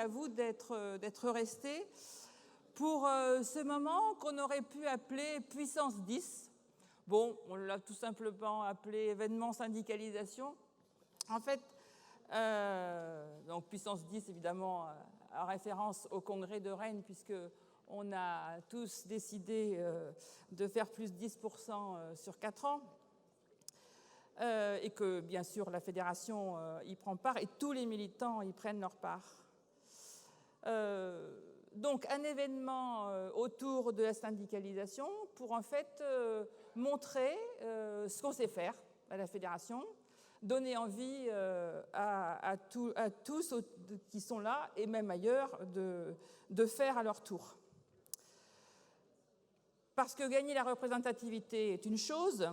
à vous d'être restés pour ce moment qu'on aurait pu appeler puissance 10. Bon, on l'a tout simplement appelé événement syndicalisation. En fait, donc puissance 10, évidemment, en référence au congrès de Rennes, puisqu'on a tous décidé de faire plus 10% sur 4 ans. Et que, bien sûr, la fédération y prend part et tous les militants y prennent leur part. Donc, un événement autour de la syndicalisation pour, en fait, montrer ce qu'on sait faire à la fédération, donner envie à tous qui sont là, et même ailleurs, de faire à leur tour. Parce que gagner la représentativité est une chose,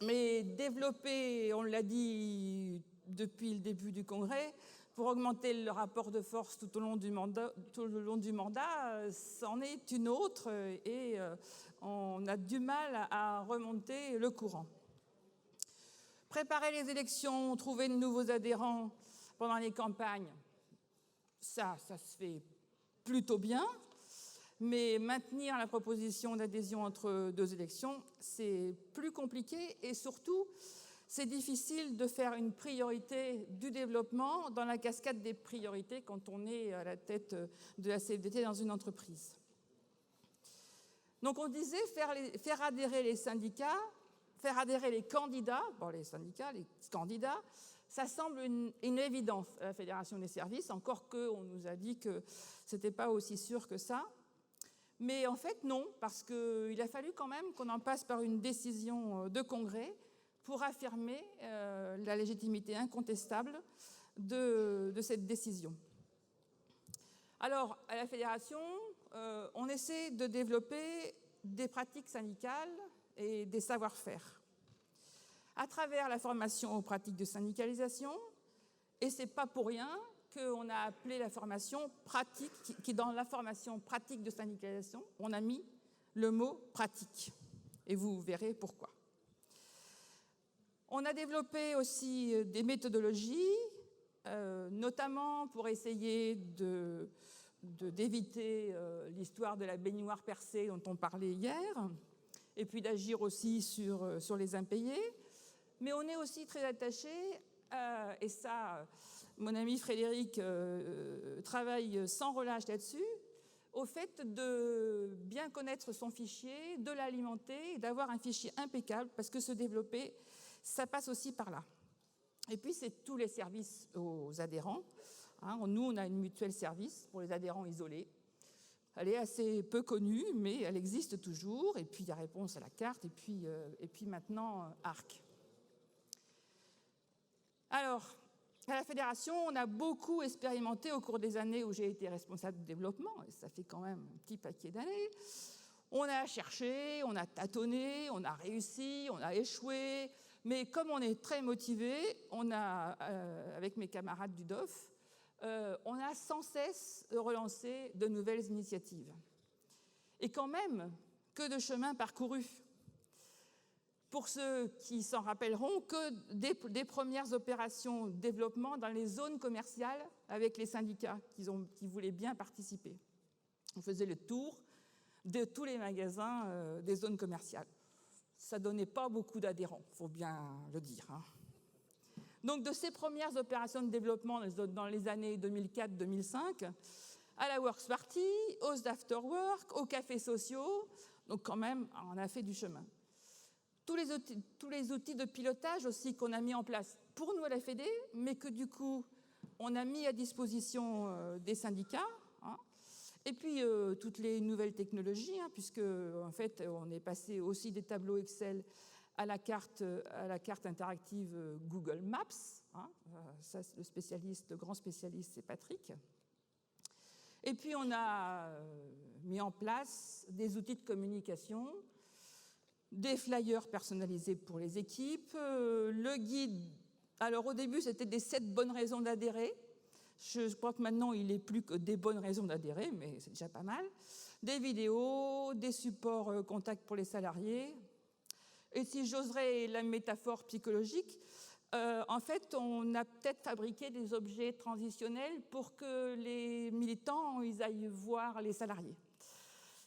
mais développer, on l'a dit depuis le début du congrès, pour augmenter le rapport de force tout au long du mandat, c'en est une autre et on a du mal à remonter le courant. Préparer les élections, trouver de nouveaux adhérents pendant les campagnes, ça se fait plutôt bien. Mais maintenir la proposition d'adhésion entre 2 élections, c'est plus compliqué et surtout, c'est difficile de faire une priorité du développement dans la cascade des priorités quand on est à la tête de la CFDT dans une entreprise. Donc on disait faire adhérer les syndicats, faire adhérer les candidats, les candidats, ça semble une évidence à la Fédération des services, encore qu'on nous a dit que ce n'était pas aussi sûr que ça. Mais en fait, non, parce qu'il a fallu quand même qu'on en passe par une décision de congrès pour affirmer la légitimité incontestable de cette décision. Alors, à la fédération, on essaie de développer des pratiques syndicales et des savoir-faire à travers la formation aux pratiques de syndicalisation, et ce n'est pas pour rien qu'on a appelé la formation pratique, qui dans la formation pratique de syndicalisation, on a mis le mot pratique. Et vous verrez pourquoi. On a développé aussi des méthodologies, notamment pour essayer d'éviter l'histoire de la baignoire percée dont on parlait hier, et puis d'agir aussi sur les impayés. Mais on est aussi très attaché, et ça, mon ami Frédéric travaille sans relâche là-dessus, au fait de bien connaître son fichier, de l'alimenter et d'avoir un fichier impeccable, parce que se développer, ça passe aussi par là. Et puis, c'est tous les services aux adhérents. Nous, on a une mutuelle service pour les adhérents isolés. Elle est assez peu connue, mais elle existe toujours. Et puis, il y a Réponse à la carte, et puis maintenant, ARC. Alors, à la fédération, on a beaucoup expérimenté au cours des années où j'ai été responsable du développement, et ça fait quand même un petit paquet d'années. On a cherché, on a tâtonné, on a réussi, on a échoué, mais comme on est très motivés, on a, avec mes camarades du DOF, on a sans cesse relancé de nouvelles initiatives. Et quand même, que de chemin parcouru. Pour ceux qui s'en rappelleront, que des premières opérations de développement dans les zones commerciales avec les syndicats qui voulaient bien participer. On faisait le tour de tous les magasins des zones commerciales. Ça ne donnait pas beaucoup d'adhérents, il faut bien le dire. Donc de ces premières opérations de développement dans les années 2004-2005, à la Works Party, aux Afterwork, aux cafés sociaux, donc quand même, on a fait du chemin. Tous les outils de pilotage aussi qu'on a mis en place pour nous à la Fédé, mais que du coup, on a mis à disposition des syndicats. Et puis, toutes les nouvelles technologies, puisque en fait, on est passé aussi des tableaux Excel à la carte interactive Google Maps. Ça, le grand spécialiste, c'est Patrick. Et puis, on a mis en place des outils de communication, des flyers personnalisés pour les équipes, le guide. Alors au début, c'était des 7 bonnes raisons d'adhérer. Je crois que maintenant, il n'est plus que des bonnes raisons d'adhérer, mais c'est déjà pas mal. Des vidéos, des supports contacts pour les salariés. Et si j'oserais la métaphore psychologique, en fait, on a peut-être fabriqué des objets transitionnels pour que les militants ils aillent voir les salariés.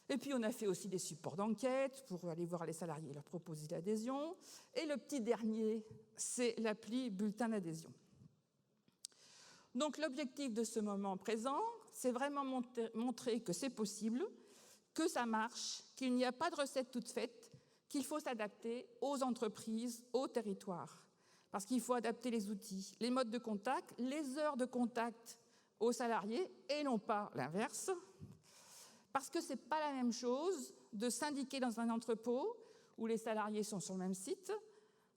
Et puis, on a fait aussi des supports d'enquête pour aller voir les salariés et leur proposer l'adhésion. Et le petit dernier, c'est l'appli bulletin d'adhésion. Donc, l'objectif de ce moment présent, c'est vraiment montrer que c'est possible, que ça marche, qu'il n'y a pas de recette toute faite, qu'il faut s'adapter aux entreprises, aux territoires. Parce qu'il faut adapter les outils, les modes de contact, les heures de contact aux salariés et non pas l'inverse. Parce que ce n'est pas la même chose de syndiquer dans un entrepôt où les salariés sont sur le même site,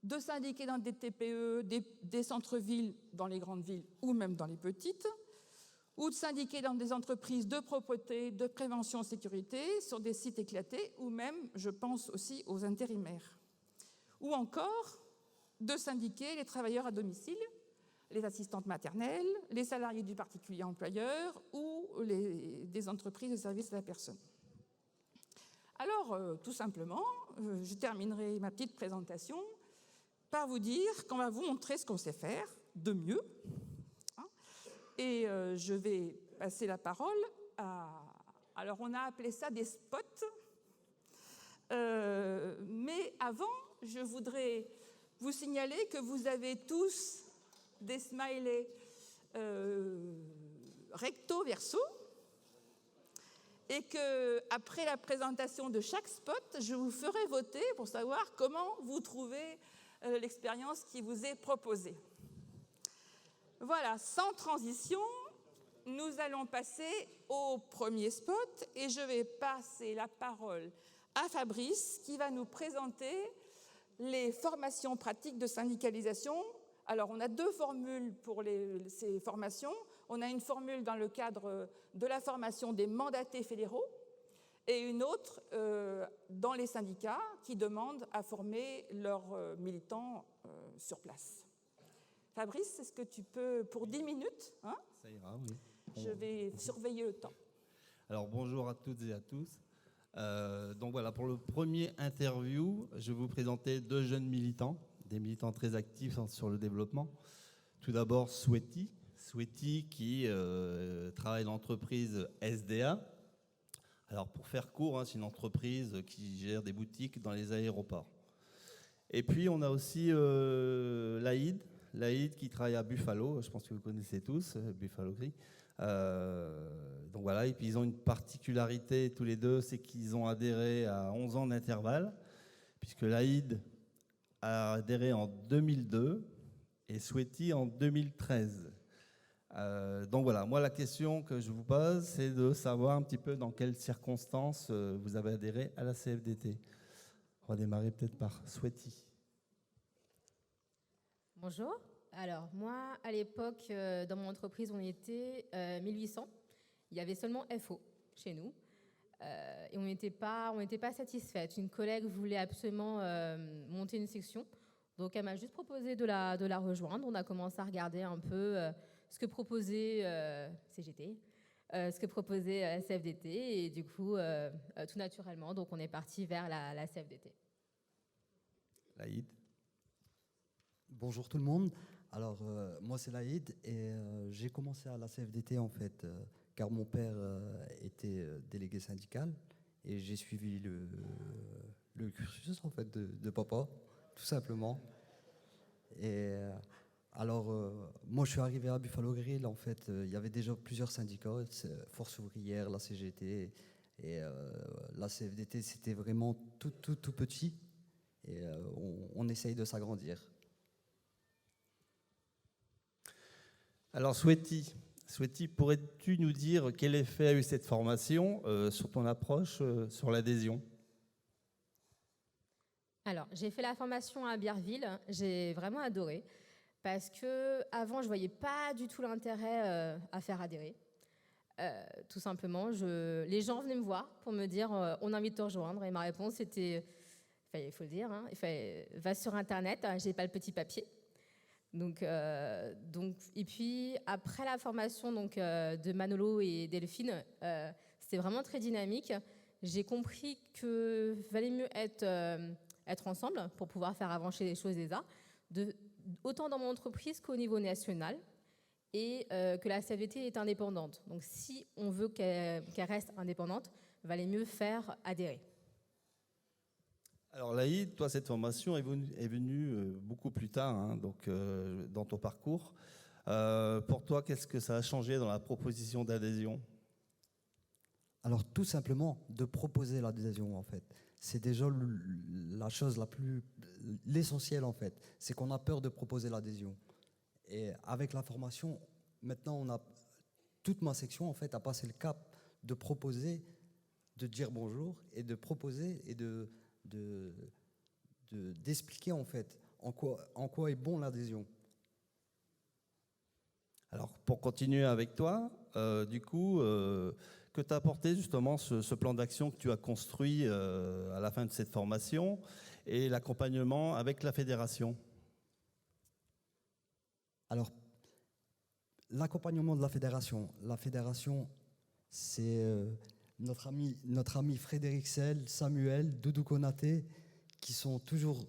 de syndiquer dans des TPE, des centres-villes, dans les grandes villes ou même dans les petites, ou de syndiquer dans des entreprises de propreté, de prévention sécurité, sur des sites éclatés, ou même, je pense aussi aux intérimaires. Ou encore de syndiquer les travailleurs à domicile, les assistantes maternelles, les salariés du particulier employeur ou des entreprises de services à la personne. Alors, tout simplement, je terminerai ma petite présentation par vous dire qu'on va vous montrer ce qu'on sait faire de mieux. Et je vais passer la parole à... Alors, on a appelé ça des spots. Mais avant, je voudrais vous signaler que vous avez tous des smileys recto verso et qu'après la présentation de chaque spot, je vous ferai voter pour savoir comment vous trouvez l'expérience qui vous est proposée. Voilà, sans transition, nous allons passer au premier spot et je vais passer la parole à Fabrice qui va nous présenter les formations pratiques de syndicalisation. Alors, on a deux formules pour ces formations. On a une formule dans le cadre de la formation des mandatés fédéraux et une autre dans les syndicats qui demandent à former leurs militants sur place. Fabrice, est-ce que tu peux, pour 10 minutes, hein, ça ira, oui. Je vais surveiller le temps. Alors, bonjour à toutes et à tous. Donc voilà, pour le premier interview, je vais vous présenter deux jeunes militants, des militants très actifs sur le développement. Tout d'abord, Sweaty qui travaille dans l'entreprise SDA. Alors, pour faire court, c'est une entreprise qui gère des boutiques dans les aéroports. Et puis, on a aussi Laïd qui travaille à Buffalo, je pense que vous connaissez tous, Buffalo Creek. Donc voilà, et puis ils ont une particularité tous les deux, c'est qu'ils ont adhéré à 11 ans d'intervalle, puisque Laïd a adhéré en 2002 et Sweaty en 2013. Donc voilà, moi la question que je vous pose, c'est de savoir un petit peu dans quelles circonstances vous avez adhéré à la CFDT. On va démarrer peut-être par Sweaty. Bonjour. Alors, moi, à l'époque, dans mon entreprise, on était 1800. Il y avait seulement FO chez nous. Et on n'était pas satisfaite. Une collègue voulait absolument monter une section. Donc, elle m'a juste proposé de la rejoindre. On a commencé à regarder un peu ce que proposait CGT, ce que proposait CFDT. Et du coup, tout naturellement, donc on est parti vers la CFDT. Laïd. Bonjour tout le monde. Alors, moi c'est Laïd et j'ai commencé à la CFDT en fait, car mon père était délégué syndical et j'ai suivi le cursus en fait de papa, tout simplement. Et alors, moi je suis arrivé à Buffalo Grill, en fait, il y avait déjà plusieurs syndicats, Force ouvrière, la CGT et la CFDT, c'était vraiment tout petit et on essaye de s'agrandir. Alors, Sweaty, pourrais-tu nous dire quel effet a eu cette formation sur ton approche sur l'adhésion ? Alors, j'ai fait la formation à Bierville, j'ai vraiment adoré, parce qu'avant, je ne voyais pas du tout l'intérêt à faire adhérer. Tout simplement, les gens venaient me voir pour me dire « on a envie de te rejoindre ». Et ma réponse c'était, il faut le dire, va sur Internet, j'ai pas le petit papier. Donc, et puis après la formation de Manolo et Delphine, c'était vraiment très dynamique. J'ai compris qu'il valait mieux être ensemble pour pouvoir faire avancer les choses déjà, autant dans mon entreprise qu'au niveau national, et que la CFDT est indépendante. Donc si on veut qu'elle reste indépendante, il valait mieux faire adhérer. Alors Laïd, toi, cette formation est venue beaucoup plus tard, hein, donc, dans ton parcours. Pour toi, qu'est-ce que ça a changé dans la proposition d'adhésion? Alors tout simplement de proposer l'adhésion en fait. C'est déjà la chose l'essentiel en fait. C'est qu'on a peur de proposer l'adhésion. Et avec la formation, maintenant on a toute ma section en fait a passé le cap de proposer, de dire bonjour et de proposer et d'expliquer en fait en quoi est bon l'adhésion. Alors, pour continuer avec toi, du coup, que t'a apporté justement ce plan d'action que tu as construit à la fin de cette formation et l'accompagnement avec la fédération? Alors, l'accompagnement de la fédération, c'est notre ami Frédéric Sell, Samuel, Doudou Konaté, qui sont toujours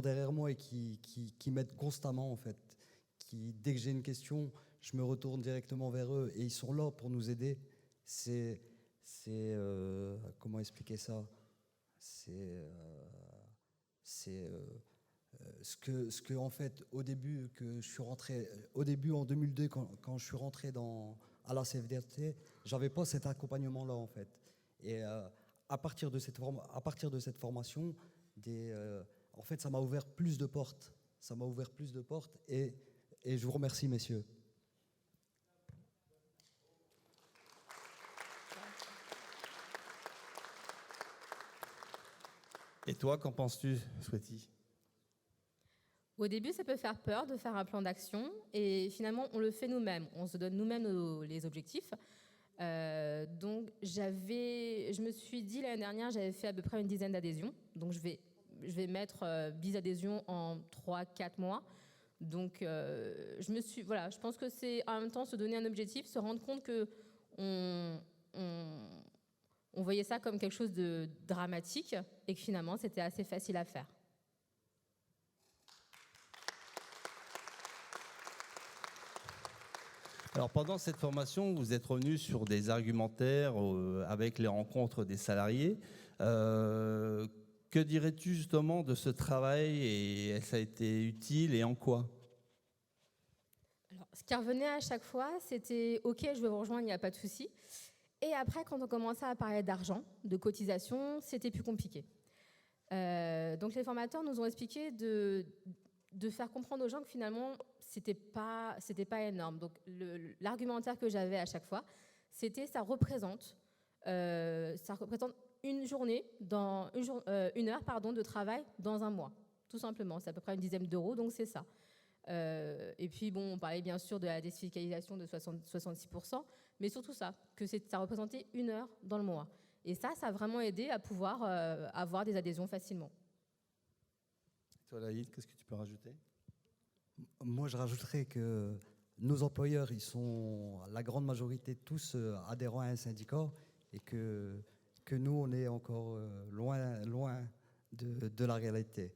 derrière moi et qui m'aident constamment en fait. Dès que j'ai une question, je me retourne directement vers eux et ils sont là pour nous aider. Comment expliquer ça? Ce que en fait au début en 2002 quand je suis rentré à la CFDT, j'avais pas cet accompagnement là en fait. Et à partir de cette formation, en fait ça m'a ouvert plus de portes. Et je vous remercie, messieurs. Et toi, qu'en penses-tu, Swati? Au début, ça peut faire peur de faire un plan d'action et finalement, on le fait nous-mêmes. On se donne nous-mêmes les objectifs. Donc, je me suis dit l'année dernière, j'avais fait à peu près une dizaine d'adhésions. Donc, je vais mettre 10 adhésions en 3-4 mois. Donc, je pense que c'est en même temps se donner un objectif, se rendre compte que on voyait ça comme quelque chose de dramatique et que finalement, c'était assez facile à faire. Alors pendant cette formation, vous êtes revenu sur des argumentaires avec les rencontres des salariés. Que dirais-tu justement de ce travail et ça a été utile et en quoi? Alors, ce qui revenait à chaque fois, c'était « Ok, je vais vous rejoindre, il n'y a pas de souci ». Et après, quand on commençait à parler d'argent, de cotisation, c'était plus compliqué. Donc les formateurs nous ont expliqué de faire comprendre aux gens que finalement, c'était pas énorme. Donc l'argumentaire que j'avais à chaque fois, c'était ça représente une journée, une heure de travail dans un mois, tout simplement. C'est à peu près une dizaine d'euros, donc c'est ça. Et puis bon, on parlait bien sûr de la défiscalisation de 66%, mais surtout ça, que ça représentait une heure dans le mois. Et ça a vraiment aidé à pouvoir avoir des adhésions facilement. Toi, Laïd, qu'est-ce que tu peux rajouter? Moi, je rajouterais que nos employeurs, ils sont la grande majorité tous adhérents à un syndicat et que nous, on est encore loin de la réalité.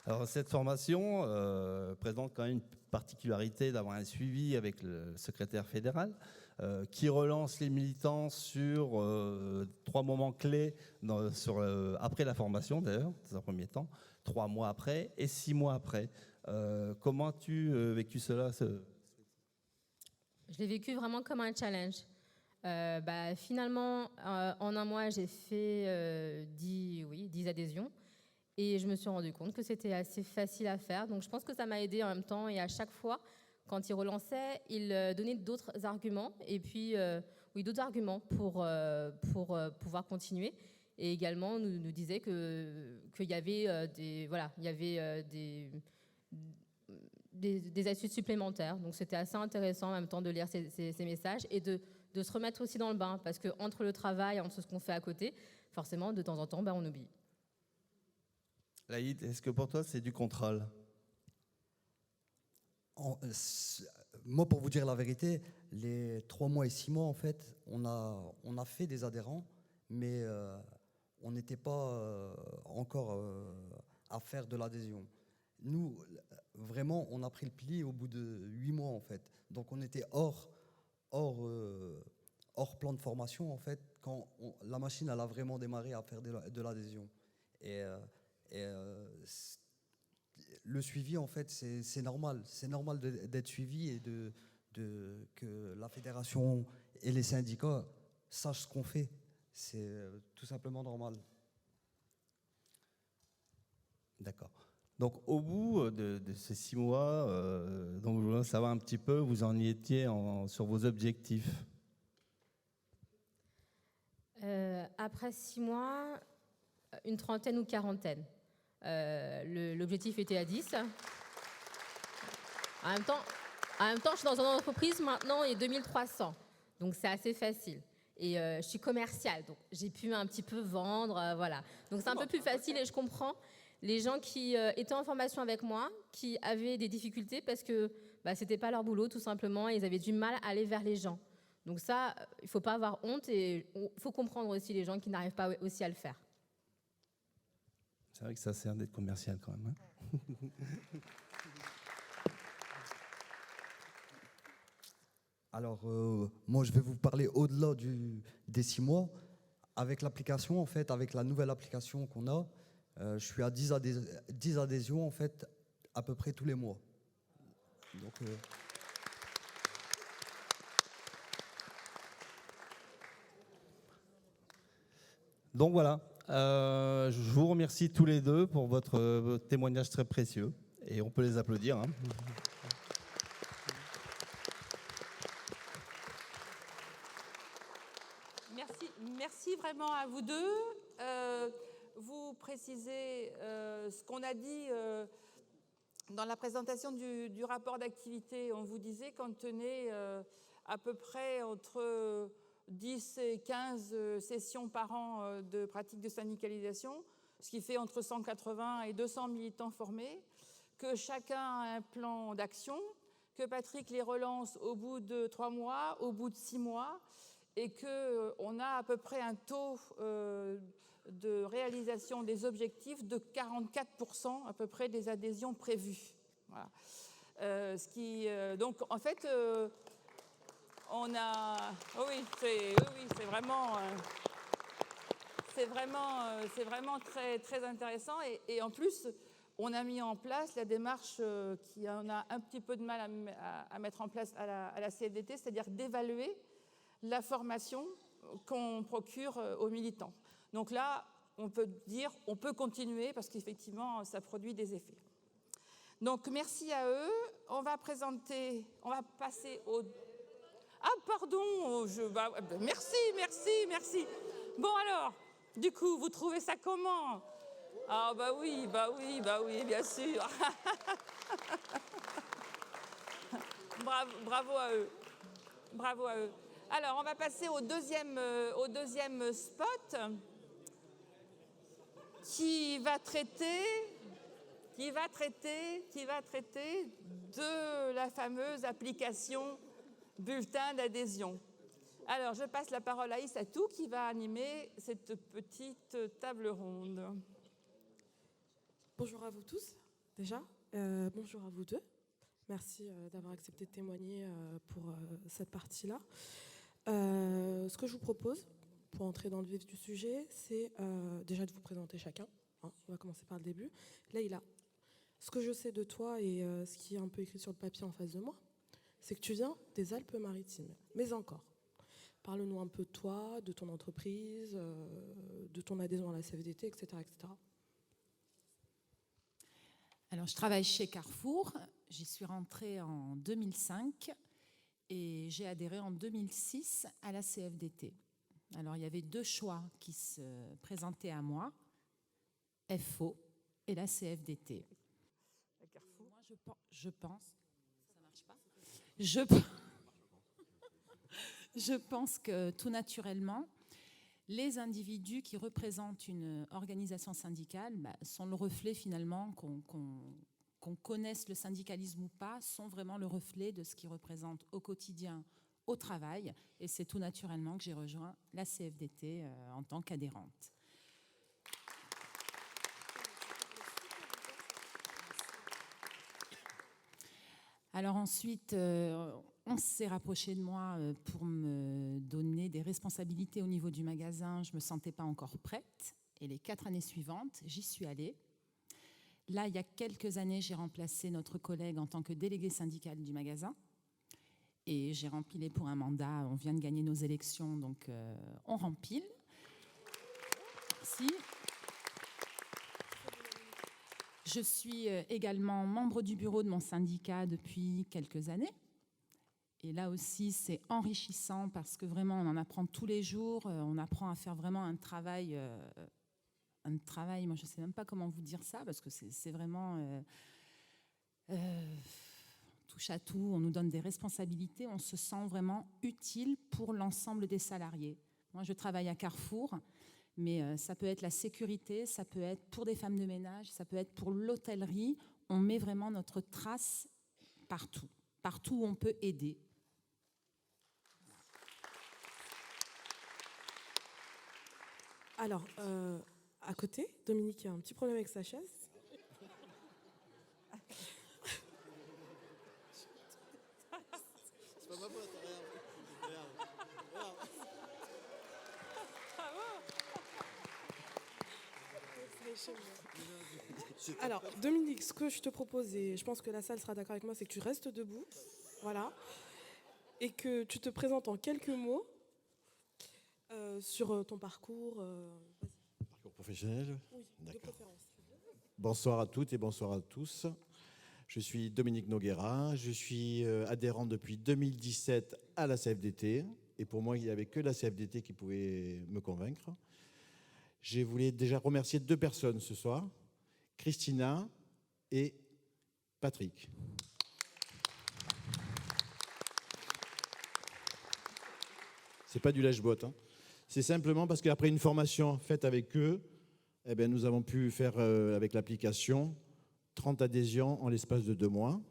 Alors cette formation présente quand même une particularité d'avoir un suivi avec le secrétaire fédéral qui relance les militants sur 3 moments clés après la formation d'ailleurs, dans un premier temps, 3 mois après et 6 mois après. Comment as-tu vécu cela? Je l'ai vécu vraiment comme un challenge. Finalement, en un mois, j'ai fait 10 adhésions. Et je me suis rendu compte que c'était assez facile à faire. Donc je pense que ça m'a aidé en même temps. Et à chaque fois, quand il relançait, il donnait d'autres arguments. Et puis, d'autres arguments pour pouvoir continuer. Et également, nous disait qu'il y avait des astuces supplémentaires. Donc c'était assez intéressant en même temps de lire ces messages et de se remettre aussi dans le bain. Parce qu'entre le travail, entre ce qu'on fait à côté, forcément, de temps en temps, on oublie. Laïd, est-ce que pour toi, c'est du contrôle? Moi, pour vous dire la vérité, les 3 mois et 6 mois, en fait, on a fait des adhérents, mais on n'était pas encore à faire de l'adhésion. Nous, vraiment, on a pris le pli au bout de 8 mois, en fait. Donc, on était hors plan de formation, en fait, quand la machine, elle a vraiment démarré à faire de l'adhésion. Et le suivi, en fait, c'est normal. C'est normal d'être suivi et que la fédération et les syndicats sachent ce qu'on fait. C'est tout simplement normal. D'accord. Donc, au bout de ces 6 mois, donc, je voulais savoir un petit peu, vous en y étiez sur vos objectifs. Après 6 mois, une trentaine ou quarantaine. L'objectif était à 10. En même temps, je suis dans une entreprise maintenant, il y a 2300. Donc, c'est assez facile. Et je suis commerciale, donc j'ai pu un petit peu vendre, voilà. Donc, c'est un peu plus facile et je comprends les gens qui étaient en formation avec moi, qui avaient des difficultés parce que c'était pas leur boulot, tout simplement, et ils avaient du mal à aller vers les gens. Donc ça, il faut pas avoir honte et il faut comprendre aussi les gens qui n'arrivent pas aussi à le faire. C'est vrai que ça sert d'être commercial quand même. Hein. Alors, moi, je vais vous parler au-delà des 6 mois. Avec l'application, en fait, avec la nouvelle application qu'on a, je suis à 10 adhésions, en fait, à peu près tous les mois. Donc voilà, je vous remercie tous les deux pour votre témoignage très précieux. Et on peut les applaudir. Hein. Merci vraiment à vous deux. Vous précisez ce qu'on a dit dans la présentation du rapport d'activité. On vous disait qu'on tenait à peu près entre 10 et 15 sessions par an de pratique de syndicalisation, ce qui fait entre 180 et 200 militants formés, que chacun a un plan d'action, que Patrick les relance au bout de 3 mois, au bout de 6 mois, et qu'on a à peu près un taux de réalisation des objectifs de 44% à peu près des adhésions prévues. Voilà. Donc, en fait, on a... Oui, c'est vraiment très, très intéressant. Et en plus, on a mis en place la démarche qui en a un petit peu de mal à mettre en place à la CFDT, c'est-à-dire d'évaluer la formation qu'on procure aux militants. Donc là, on peut dire, on peut continuer parce qu'effectivement, ça produit des effets. Donc, merci à eux. On va passer au... Ah, pardon, merci. Bon alors, du coup, vous trouvez ça comment? Ah, bah oui, bien sûr. Bravo à eux. Alors, on va passer au deuxième spot qui va traiter de la fameuse application bulletin d'adhésion. Alors, je passe la parole à Issatou qui va animer cette petite table ronde. Bonjour à vous tous, déjà. Bonjour à vous deux. Merci d'avoir accepté de témoigner pour cette partie-là. Ce que je vous propose, pour entrer dans le vif du sujet, c'est déjà de vous présenter chacun. Hein, on va commencer par le début. Leïla, ce que je sais de toi et ce qui est un peu écrit sur le papier en face de moi, c'est que tu viens des Alpes-Maritimes. Mais encore, parle-nous un peu de toi, de ton entreprise, de ton adhésion à la CFDT, etc., etc. Alors, je travaille chez Carrefour. J'y suis rentrée en 2005 et j'ai adhéré en 2006 à la CFDT. Alors, il y avait 2 choix qui se présentaient à moi, FO et la CFDT. Moi, je pense... Ça marche pas ? Je pense que tout naturellement, les individus qui représentent une organisation syndicale sont le reflet finalement, qu'on connaisse le syndicalisme ou pas, sont vraiment le reflet de ce qu'ils représentent au quotidien, au travail. Et c'est tout naturellement que j'ai rejoint la CFDT en tant qu'adhérente. Alors ensuite, on s'est rapproché de moi pour me donner des responsabilités au niveau du magasin. Je ne me sentais pas encore prête. Et les 4 années suivantes, j'y suis allée. Là, il y a quelques années, j'ai remplacé notre collègue en tant que déléguée syndicale du magasin. Et j'ai rempilé pour un mandat. On vient de gagner nos élections, donc on rempile. Merci. Je suis également membre du bureau de mon syndicat depuis quelques années. Et là aussi, c'est enrichissant parce que vraiment, on en apprend tous les jours. On apprend à faire vraiment un travail, moi je ne sais même pas comment vous dire ça, parce que c'est vraiment touche à tout. On nous donne des responsabilités. On se sent vraiment utile pour l'ensemble des salariés. Moi, je travaille à Carrefour. Mais ça peut être la sécurité, ça peut être pour des femmes de ménage, ça peut être pour l'hôtellerie. On met vraiment notre trace partout, partout où on peut aider. Alors, à côté, Dominique a un petit problème avec sa chaise. C'est pas ma faute, regarde. Alors, Dominique, ce que je te propose, et je pense que la salle sera d'accord avec moi, c'est que tu restes debout, voilà, et que tu te présentes en quelques mots sur ton parcours. Parcours professionnel. Oui, de D'accord. préférence. Bonsoir à toutes et bonsoir à tous. Je suis Dominique Noguera, je suis adhérent depuis 2017 à la CFDT. Et pour moi, il n'y avait que la CFDT qui pouvait me convaincre. Je voulais déjà remercier 2 personnes ce soir, Christina et Patrick. C'est pas du lèche-botte, hein. C'est simplement parce qu'après une formation faite avec eux, eh bien, nous avons pu faire avec l'application 30 adhésions en l'espace de 2 mois.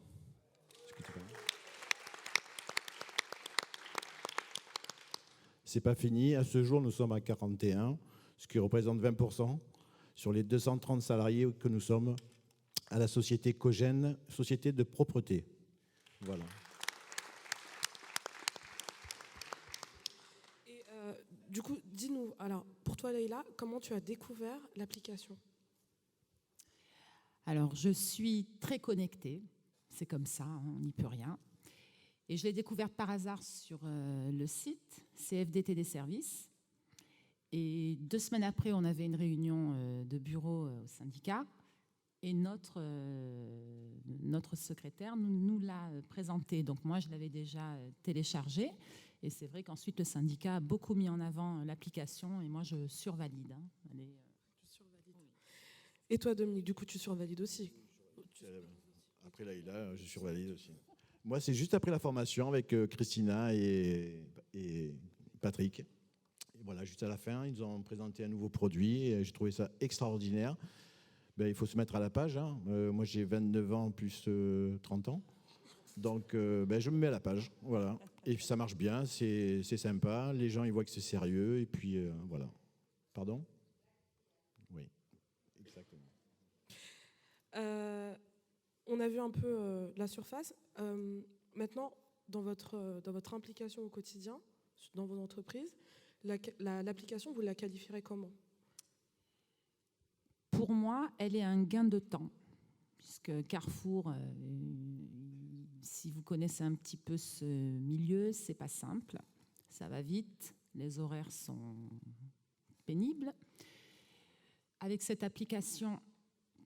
C'est pas fini. À ce jour, nous sommes à 41, ce qui représente 20% sur les 230 salariés que nous sommes à la société Cogène, société de propreté. Voilà. Et du coup, dis-nous, alors, pour toi, Leïla, comment tu as découvert l'application ? Alors, je suis très connectée. C'est comme ça, hein, on n'y peut rien. Et je l'ai découverte par hasard sur le site CFDT des services. Et 2 semaines après, on avait une réunion de bureau au syndicat. Et notre secrétaire nous l'a présenté. Donc moi, je l'avais déjà téléchargé. Et c'est vrai qu'ensuite, le syndicat a beaucoup mis en avant l'application. Et moi, je survalide. Hein. Tu survalides. Et toi, Dominique, du coup, tu survalides aussi ? Après Laïla, je survalide aussi. Moi, c'est juste après la formation avec Christina et Patrick. Et voilà, juste à la fin, ils ont présenté un nouveau produit et j'ai trouvé ça extraordinaire. Ben, il faut se mettre à la page. Hein. Moi, j'ai 29 ans plus 30 ans. Donc, ben, je me mets à la page. Voilà. Et puis, ça marche bien, c'est sympa. Les gens, ils voient que c'est sérieux. Et puis, voilà. Pardon ? Oui, exactement. On a vu un peu la surface. Maintenant, dans votre implication au quotidien, dans vos entreprises, l'application, vous la qualifierez comment ? Pour moi, elle est un gain de temps. Puisque Carrefour, si vous connaissez un petit peu ce milieu, c'est pas simple. Ça va vite, les horaires sont pénibles. Avec cette application,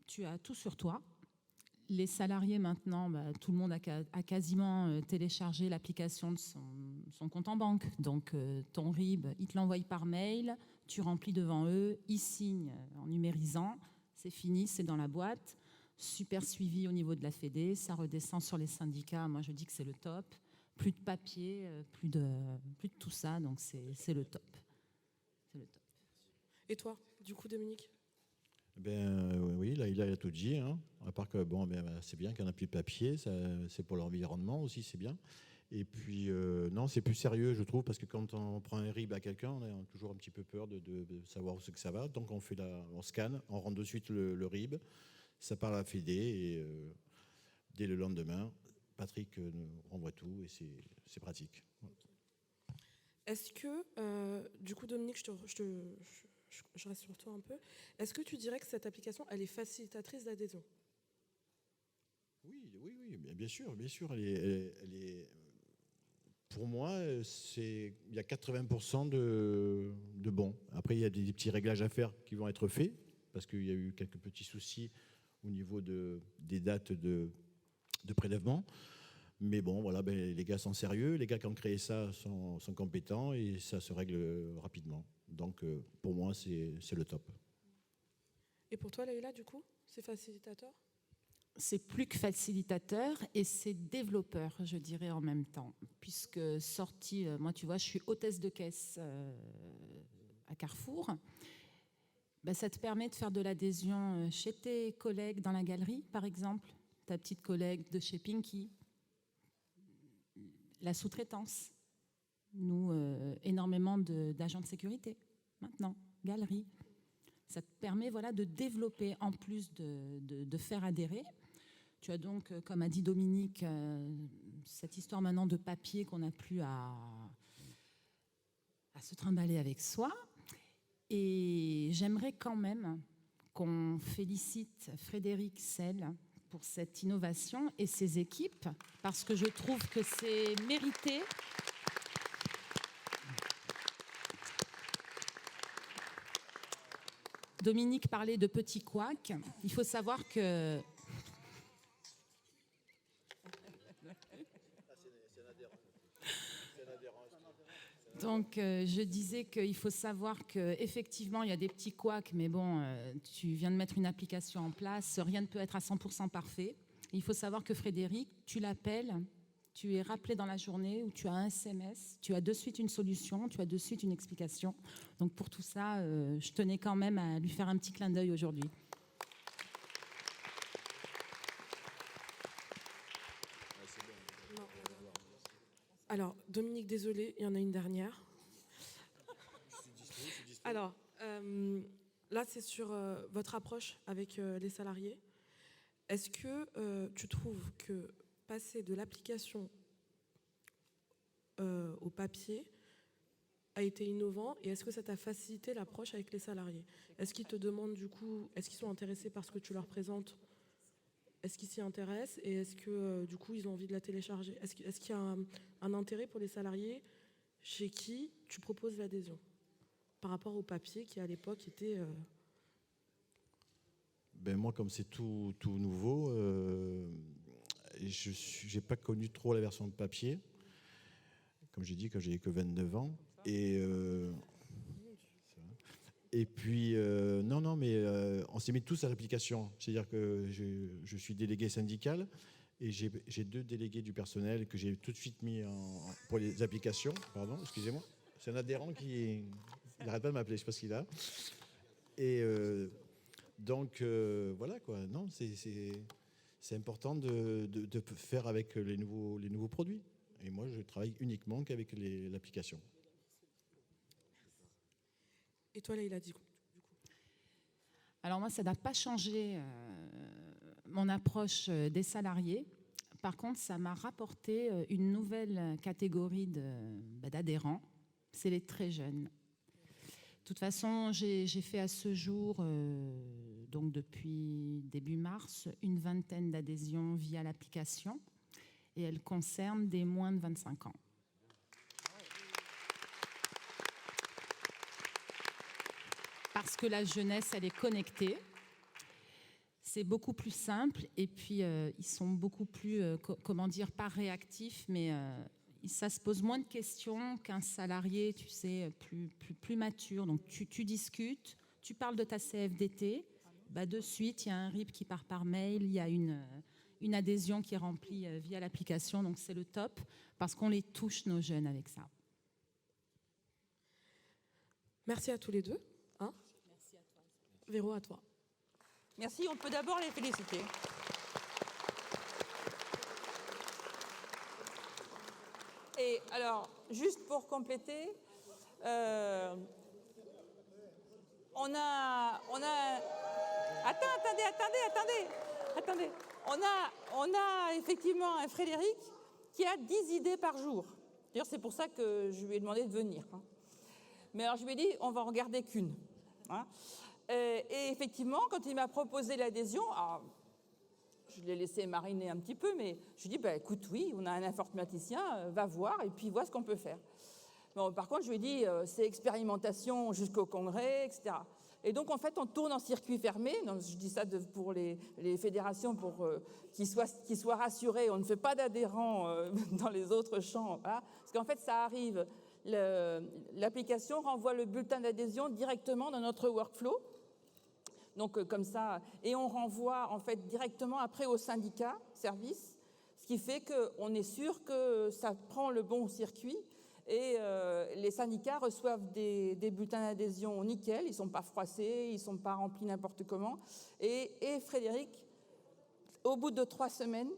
tu as tout sur toi. Les salariés maintenant, tout le monde a quasiment téléchargé l'application de son compte en banque. Donc ton RIB, ils te l'envoient par mail, tu remplis devant eux, ils signent en numérisant, c'est fini, c'est dans la boîte. Super suivi au niveau de la Fédé, ça redescend sur les syndicats. Moi, je dis que c'est le top. Plus de papier, plus de tout ça, donc c'est le top. C'est le top. Et toi, du coup, Dominique ? Oui, là, il a tout dit. Hein. À part que c'est bien qu'il n'y en a plus de papier, c'est pour l'environnement aussi, c'est bien. Et puis, non, c'est plus sérieux, je trouve, parce que quand on prend un RIB à quelqu'un, on a toujours un petit peu peur de savoir où c'est que ça va. Donc, on scanne, on rend de suite le RIB, ça part à la Fédé, et dès le lendemain, Patrick nous renvoie tout et c'est pratique. Est-ce que, du coup, Dominique, je reste sur toi un peu. Est-ce que tu dirais que cette application, elle est facilitatrice d'adhésion? Oui, bien sûr. Elle est, pour moi, il y a 80% de bons. Après, il y a des petits réglages à faire qui vont être faits, parce qu'il y a eu quelques petits soucis au niveau des dates de prélèvement. Mais bon, voilà, les gars sont sérieux, les gars qui ont créé ça sont compétents et ça se règle rapidement. Donc, pour moi, c'est le top. Et pour toi, Leïla, du coup, c'est facilitateur? C'est plus que facilitateur et c'est développeur, je dirais, en même temps. Puisque sorti, moi, tu vois, je suis hôtesse de caisse à Carrefour. Ça te permet de faire de l'adhésion chez tes collègues dans la galerie, par exemple, ta petite collègue de chez Pinky. La sous-traitance. Nous, énormément d'agents de sécurité, maintenant, galerie. Ça te permet de développer, en plus de faire adhérer. Tu as donc, comme a dit Dominique, cette histoire maintenant de papier qu'on n'a plus à se trimballer avec soi. Et j'aimerais quand même qu'on félicite Frédéric Sell pour cette innovation et ses équipes, parce que je trouve que c'est mérité. Dominique parlait de petits couacs. Il faut savoir que... Donc, je disais qu'il faut savoir qu'effectivement, il y a des petits couacs, mais bon, tu viens de mettre une application en place, rien ne peut être à 100% parfait. Il faut savoir que Frédéric, tu l'appelles, tu es rappelé dans la journée ou tu as un SMS, tu as de suite une solution, tu as de suite une explication. Donc, pour tout ça, je tenais quand même à lui faire un petit clin d'œil aujourd'hui. Alors, Dominique, désolé, il y en a une dernière. Alors, là, c'est sur votre approche avec les salariés. Est-ce que tu trouves que passer de l'application au papier a été innovant et est-ce que ça t'a facilité l'approche avec les salariés? Est-ce qu'ils te demandent du coup, est-ce qu'ils sont intéressés par ce que tu leur présentes? Est-ce qu'ils s'y intéressent et est-ce que du coup ils ont envie de la télécharger? Est-ce qu'il y a un intérêt pour les salariés chez qui tu proposes l'adhésion par rapport au papier qui à l'époque était... Moi, comme c'est tout nouveau, je n'ai pas connu trop la version de papier. Comme j'ai dit, quand j'ai que 29 ans. Et puis, mais on s'est mis tous à l'application. C'est-à-dire que je suis délégué syndical et j'ai 2 délégués du personnel que j'ai tout de suite mis pour les applications. Pardon, excusez-moi. C'est un adhérent qui n'arrête pas de m'appeler, je ne sais pas ce qu'il a. Et donc, voilà quoi. Non, c'est important de faire avec les nouveaux produits. Et moi, je travaille uniquement qu'avec l'application. Et toi, Leïla, du coup? Alors moi, ça n'a pas changé mon approche des salariés. Par contre, ça m'a rapporté une nouvelle catégorie d'adhérents. C'est les très jeunes. De toute façon, j'ai fait à ce jour, donc depuis début mars, une vingtaine d'adhésions via l'application. Et elles concernent des moins de 25 ans. Parce que la jeunesse, elle est connectée. C'est beaucoup plus simple. Et puis, ils sont beaucoup plus, pas réactifs, mais ça se pose moins de questions qu'un salarié, tu sais, plus mature. Donc, tu discutes, tu parles de ta CFDT. De suite, il y a un RIP qui part par mail, il y a une adhésion qui est remplie via l'application. Donc, c'est le top parce qu'on les touche, nos jeunes, avec ça. Merci à tous les deux. Merci à toi. Véro, à toi. Merci, on peut d'abord les féliciter. Et alors, juste pour compléter, on a... Attendez. Attendez, on a effectivement un Frédéric qui a 10 idées par jour. D'ailleurs, c'est pour ça que je lui ai demandé de venir. Mais alors, je lui ai dit, on va en garder qu'une. Et effectivement, quand il m'a proposé l'adhésion, je l'ai laissé mariner un petit peu, mais je lui ai dit, écoute, oui, on a un informaticien, va voir et puis vois ce qu'on peut faire. Bon, par contre, je lui ai dit, c'est expérimentation jusqu'au congrès, etc. Et donc, en fait, on tourne en circuit fermé. Donc, je dis ça pour les fédérations pour qu'ils soient rassurés. On ne fait pas d'adhérents dans les autres champs. Voilà. Parce qu'en fait, ça arrive. L'application renvoie le bulletin d'adhésion directement dans notre workflow. Donc, comme ça. Et on renvoie, en fait, directement après au syndicat service. Ce qui fait qu'on est sûr que ça prend le bon circuit. Et les syndicats reçoivent des bulletins d'adhésion nickel, ils ne sont pas froissés, ils ne sont pas remplis n'importe comment. Et Frédéric, au bout de 3 semaines,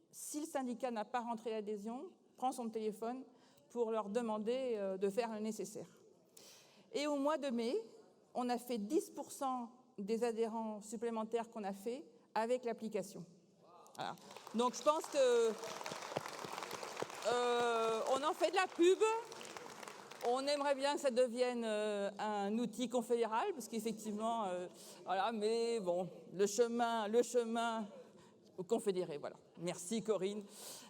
si le syndicat n'a pas rentré l'adhésion, prend son téléphone pour leur demander de faire le nécessaire. Et au mois de mai, on a fait 10% des adhérents supplémentaires qu'on a fait avec l'application. Voilà. Donc je pense que... on en fait de la pub. On aimerait bien que ça devienne un outil confédéral, parce qu'effectivement, voilà, mais bon, le chemin confédéré, voilà. Merci Corinne.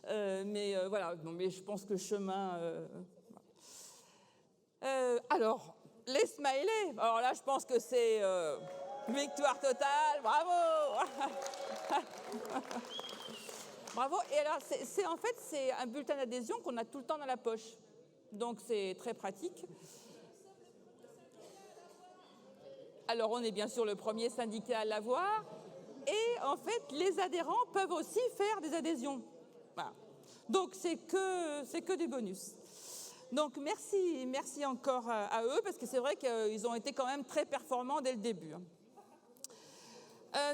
Voilà, non, mais je pense que le chemin... alors, les smileys, alors là, je pense que c'est victoire totale, bravo. Bravo. Et alors, en fait, c'est un bulletin d'adhésion qu'on a tout le temps dans la poche. Donc, c'est très pratique. Alors, on est bien sûr le premier syndicat à l'avoir. Et en fait, les adhérents peuvent aussi faire des adhésions. Voilà. Donc, c'est que du bonus. Donc, merci encore à eux, parce que c'est vrai qu'ils ont été quand même très performants dès le début.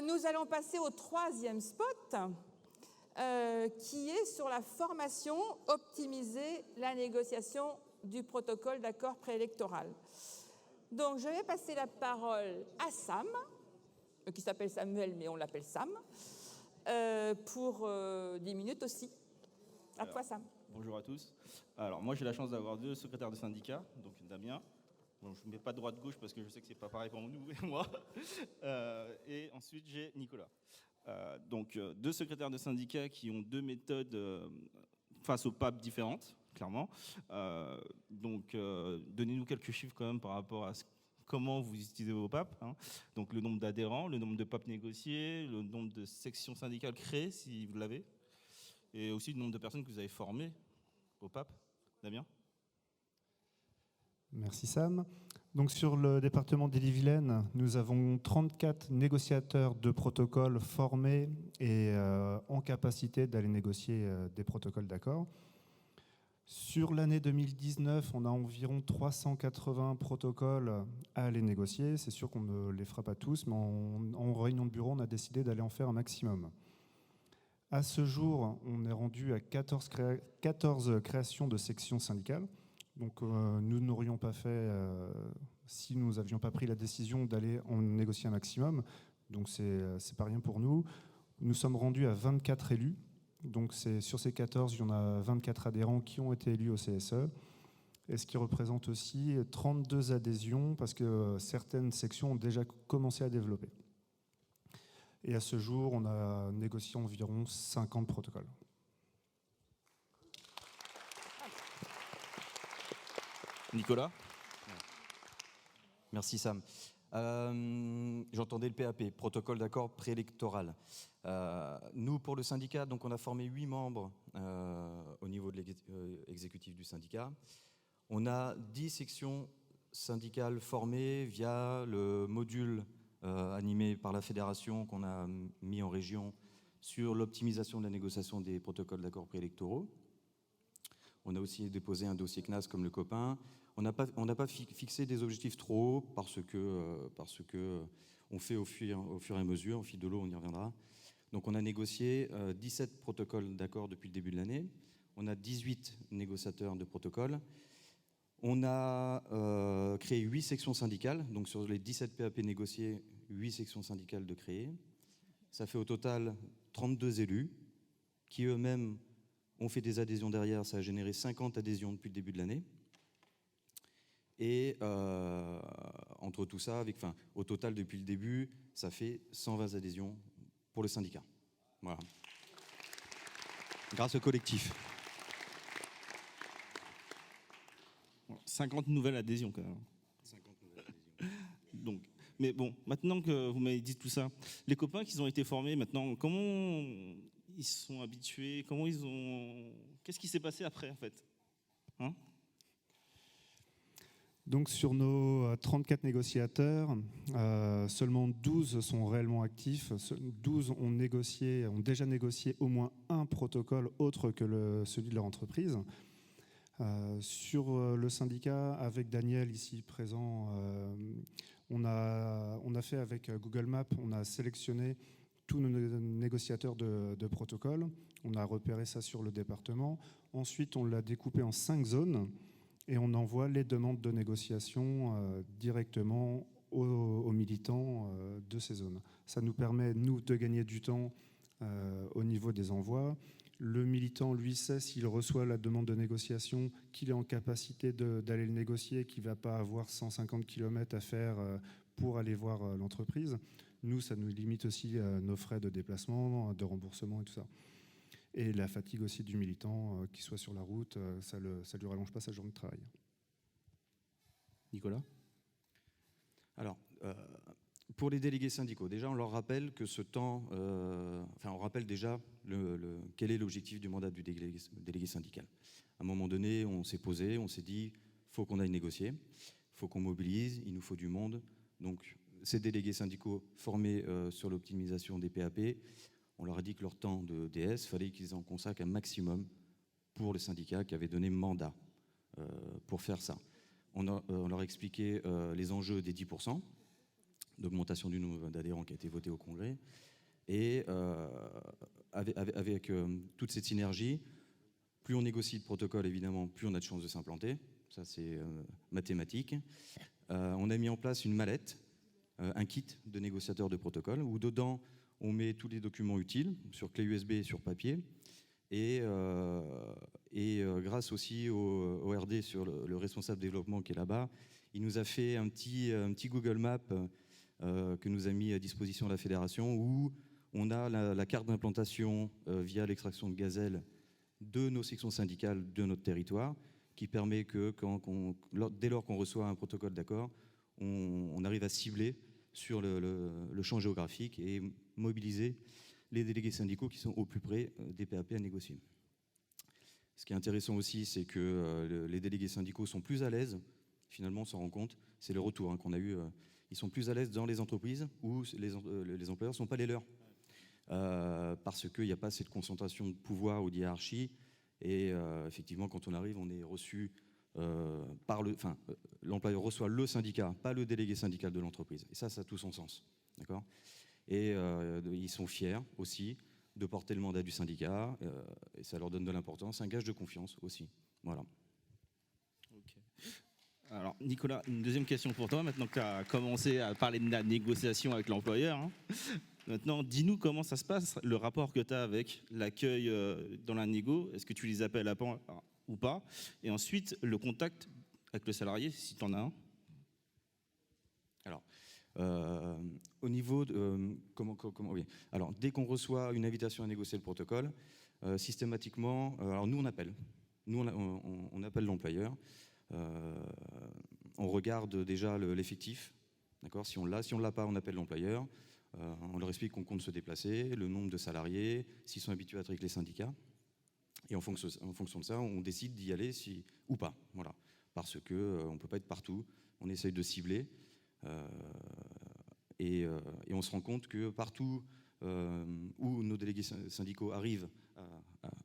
Nous allons passer au 3e spot. Qui est sur la formation, optimiser la négociation du protocole d'accord préélectoral. Donc, je vais passer la parole à Sam, qui s'appelle Samuel, mais on l'appelle Sam, pour 10 minutes aussi. À toi, Sam. Bonjour à tous. Alors, moi, j'ai la chance d'avoir 2 secrétaires de syndicat, donc Damien. Bon, je ne mets pas droite-gauche parce que je sais que ce n'est pas pareil pour nous et moi. Et ensuite, j'ai Nicolas. Donc, 2 secrétaires de syndicats qui ont 2 méthodes face aux PAP différentes, clairement. Donc, donnez-nous quelques chiffres quand même par rapport à comment vous utilisez vos PAP. Donc, le nombre d'adhérents, le nombre de PAP négociés, le nombre de sections syndicales créées, si vous l'avez, et aussi le nombre de personnes que vous avez formées au PAP. Damien ? Merci Sam. Donc sur le département d'Ille-et-Vilaine, nous avons 34 négociateurs de protocoles formés et en capacité d'aller négocier des protocoles d'accord. Sur l'année 2019, on a environ 380 protocoles à aller négocier. C'est sûr qu'on ne les fera pas tous, mais en réunion de bureau, on a décidé d'aller en faire un maximum. À ce jour, on est rendu à 14 créations de sections syndicales. Donc nous n'aurions pas fait si nous n'avions pas pris la décision d'aller en négocier un maximum. Donc c'est pas rien pour nous. Nous sommes rendus à 24 élus. Donc sur ces 14, il y en a 24 adhérents qui ont été élus au CSE. Et ce qui représente aussi 32 adhésions parce que certaines sections ont déjà commencé à développer. Et à ce jour, on a négocié environ 50 protocoles. Nicolas ? Merci Sam. J'entendais le PAP, protocole d'accord préélectoral. Nous, pour le syndicat, donc on a formé 8 membres au niveau de l'exécutif du syndicat. On a 10 sections syndicales formées via le module animé par la fédération qu'on a mis en région sur l'optimisation de la négociation des protocoles d'accord préélectoraux. On a aussi déposé un dossier CNAS comme le copain. On n'a pas fixé des objectifs trop hauts parce que on fait au fur et à mesure, au fil de l'eau, on y reviendra. Donc on a négocié 17 protocoles d'accord depuis le début de l'année. On a 18 négociateurs de protocoles. On a créé 8 sections syndicales. Donc sur les 17 PAP négociés, 8 sections syndicales de créer. Ça fait au total 32 élus qui eux-mêmes ont fait des adhésions derrière. Ça a généré 50 adhésions depuis le début de l'année. Et entre tout ça, au total depuis le début, ça fait 120 adhésions pour le syndicat. Voilà. Grâce au collectif. 50 nouvelles adhésions quand même. 50 nouvelles adhésions. Donc, mais bon, maintenant que vous m'avez dit tout ça, les copains qui ont été formés maintenant, comment ils se sont habitués, qu'est-ce qui s'est passé après en fait, hein? Donc sur nos 34 négociateurs, seulement 12 sont réellement actifs. 12 ont déjà négocié au moins un protocole autre que celui de leur entreprise. Sur le syndicat, avec Daniel ici présent, on a fait avec Google Maps, on a sélectionné tous nos négociateurs de protocole. On a repéré ça sur le département. Ensuite, on l'a découpé en 5 zones. Et on envoie les demandes de négociation directement aux militants de ces zones. Ça nous permet, nous, de gagner du temps au niveau des envois. Le militant, lui, sait s'il reçoit la demande de négociation, qu'il est en capacité d'aller le négocier, qu'il ne va pas avoir 150 km à faire pour aller voir l'entreprise. Nous, ça nous limite aussi nos frais de déplacement, de remboursement et tout ça. Et la fatigue aussi du militant, qui soit sur la route, ça ne lui rallonge pas sa journée de travail. Nicolas ? Alors, pour les délégués syndicaux, déjà on leur rappelle que ce temps, on rappelle déjà quel est l'objectif du mandat du délégué syndical. À un moment donné, on s'est posé, on s'est dit, il faut qu'on aille négocier, il faut qu'on mobilise, il nous faut du monde. Donc, ces délégués syndicaux formés sur l'optimisation des PAP, on leur a dit que leur temps de DS, il fallait qu'ils en consacrent un maximum pour le syndicat qui avait donné mandat pour faire ça. On leur a expliqué les enjeux des 10% d'augmentation du nombre d'adhérents qui a été voté au Congrès. Et avec toute cette synergie, plus on négocie de protocole, évidemment, plus on a de chances de s'implanter. Ça, c'est mathématique. On a mis en place une mallette, un kit de négociateurs de protocole, où dedans, on met tous les documents utiles sur clé USB et sur papier. Et grâce aussi au RD, sur le responsable développement qui est là-bas, il nous a fait un petit Google Maps que nous a mis à disposition de la fédération, où on a la carte d'implantation via l'extraction de gazelle de nos sections syndicales de notre territoire, qui permet que dès lors qu'on reçoit un protocole d'accord, on arrive à cibler sur le champ géographique et mobiliser les délégués syndicaux qui sont au plus près des PAP à négocier. Ce qui est intéressant aussi, c'est que les délégués syndicaux sont plus à l'aise, finalement on s'en rend compte, c'est le retour qu'on a eu, ils sont plus à l'aise dans les entreprises où les employeurs ne sont pas les leurs, parce qu'il n'y a pas cette concentration de pouvoir ou d'hiérarchie, et effectivement quand on arrive, on est reçu l'employeur reçoit le syndicat, pas le délégué syndical de l'entreprise, et ça a tout son sens, d'accord ? Et ils sont fiers aussi de porter le mandat du syndicat, et ça leur donne de l'importance, un gage de confiance aussi. Voilà. Okay. Alors Nicolas, une deuxième question pour toi, maintenant que tu as commencé à parler de la négociation avec l'employeur. Hein. Maintenant, dis-nous comment ça se passe, le rapport que tu as avec l'accueil dans la négo, est-ce que tu les appelles à temps ou pas? Et ensuite, le contact avec le salarié, si tu en as un. Alors, au niveau de oui. Alors, dès qu'on reçoit une invitation à négocier le protocole, systématiquement, alors nous on appelle l'employeur, on regarde déjà l'effectif, d'accord. Si on l'a pas, on appelle l'employeur, on leur explique qu'on compte se déplacer, le nombre de salariés, s'ils sont habitués à être avec les syndicats, et en fonction de ça, on décide d'y aller ou pas, voilà, parce que on peut pas être partout, on essaye de cibler. Et on se rend compte que partout où nos délégués syndicaux arrivent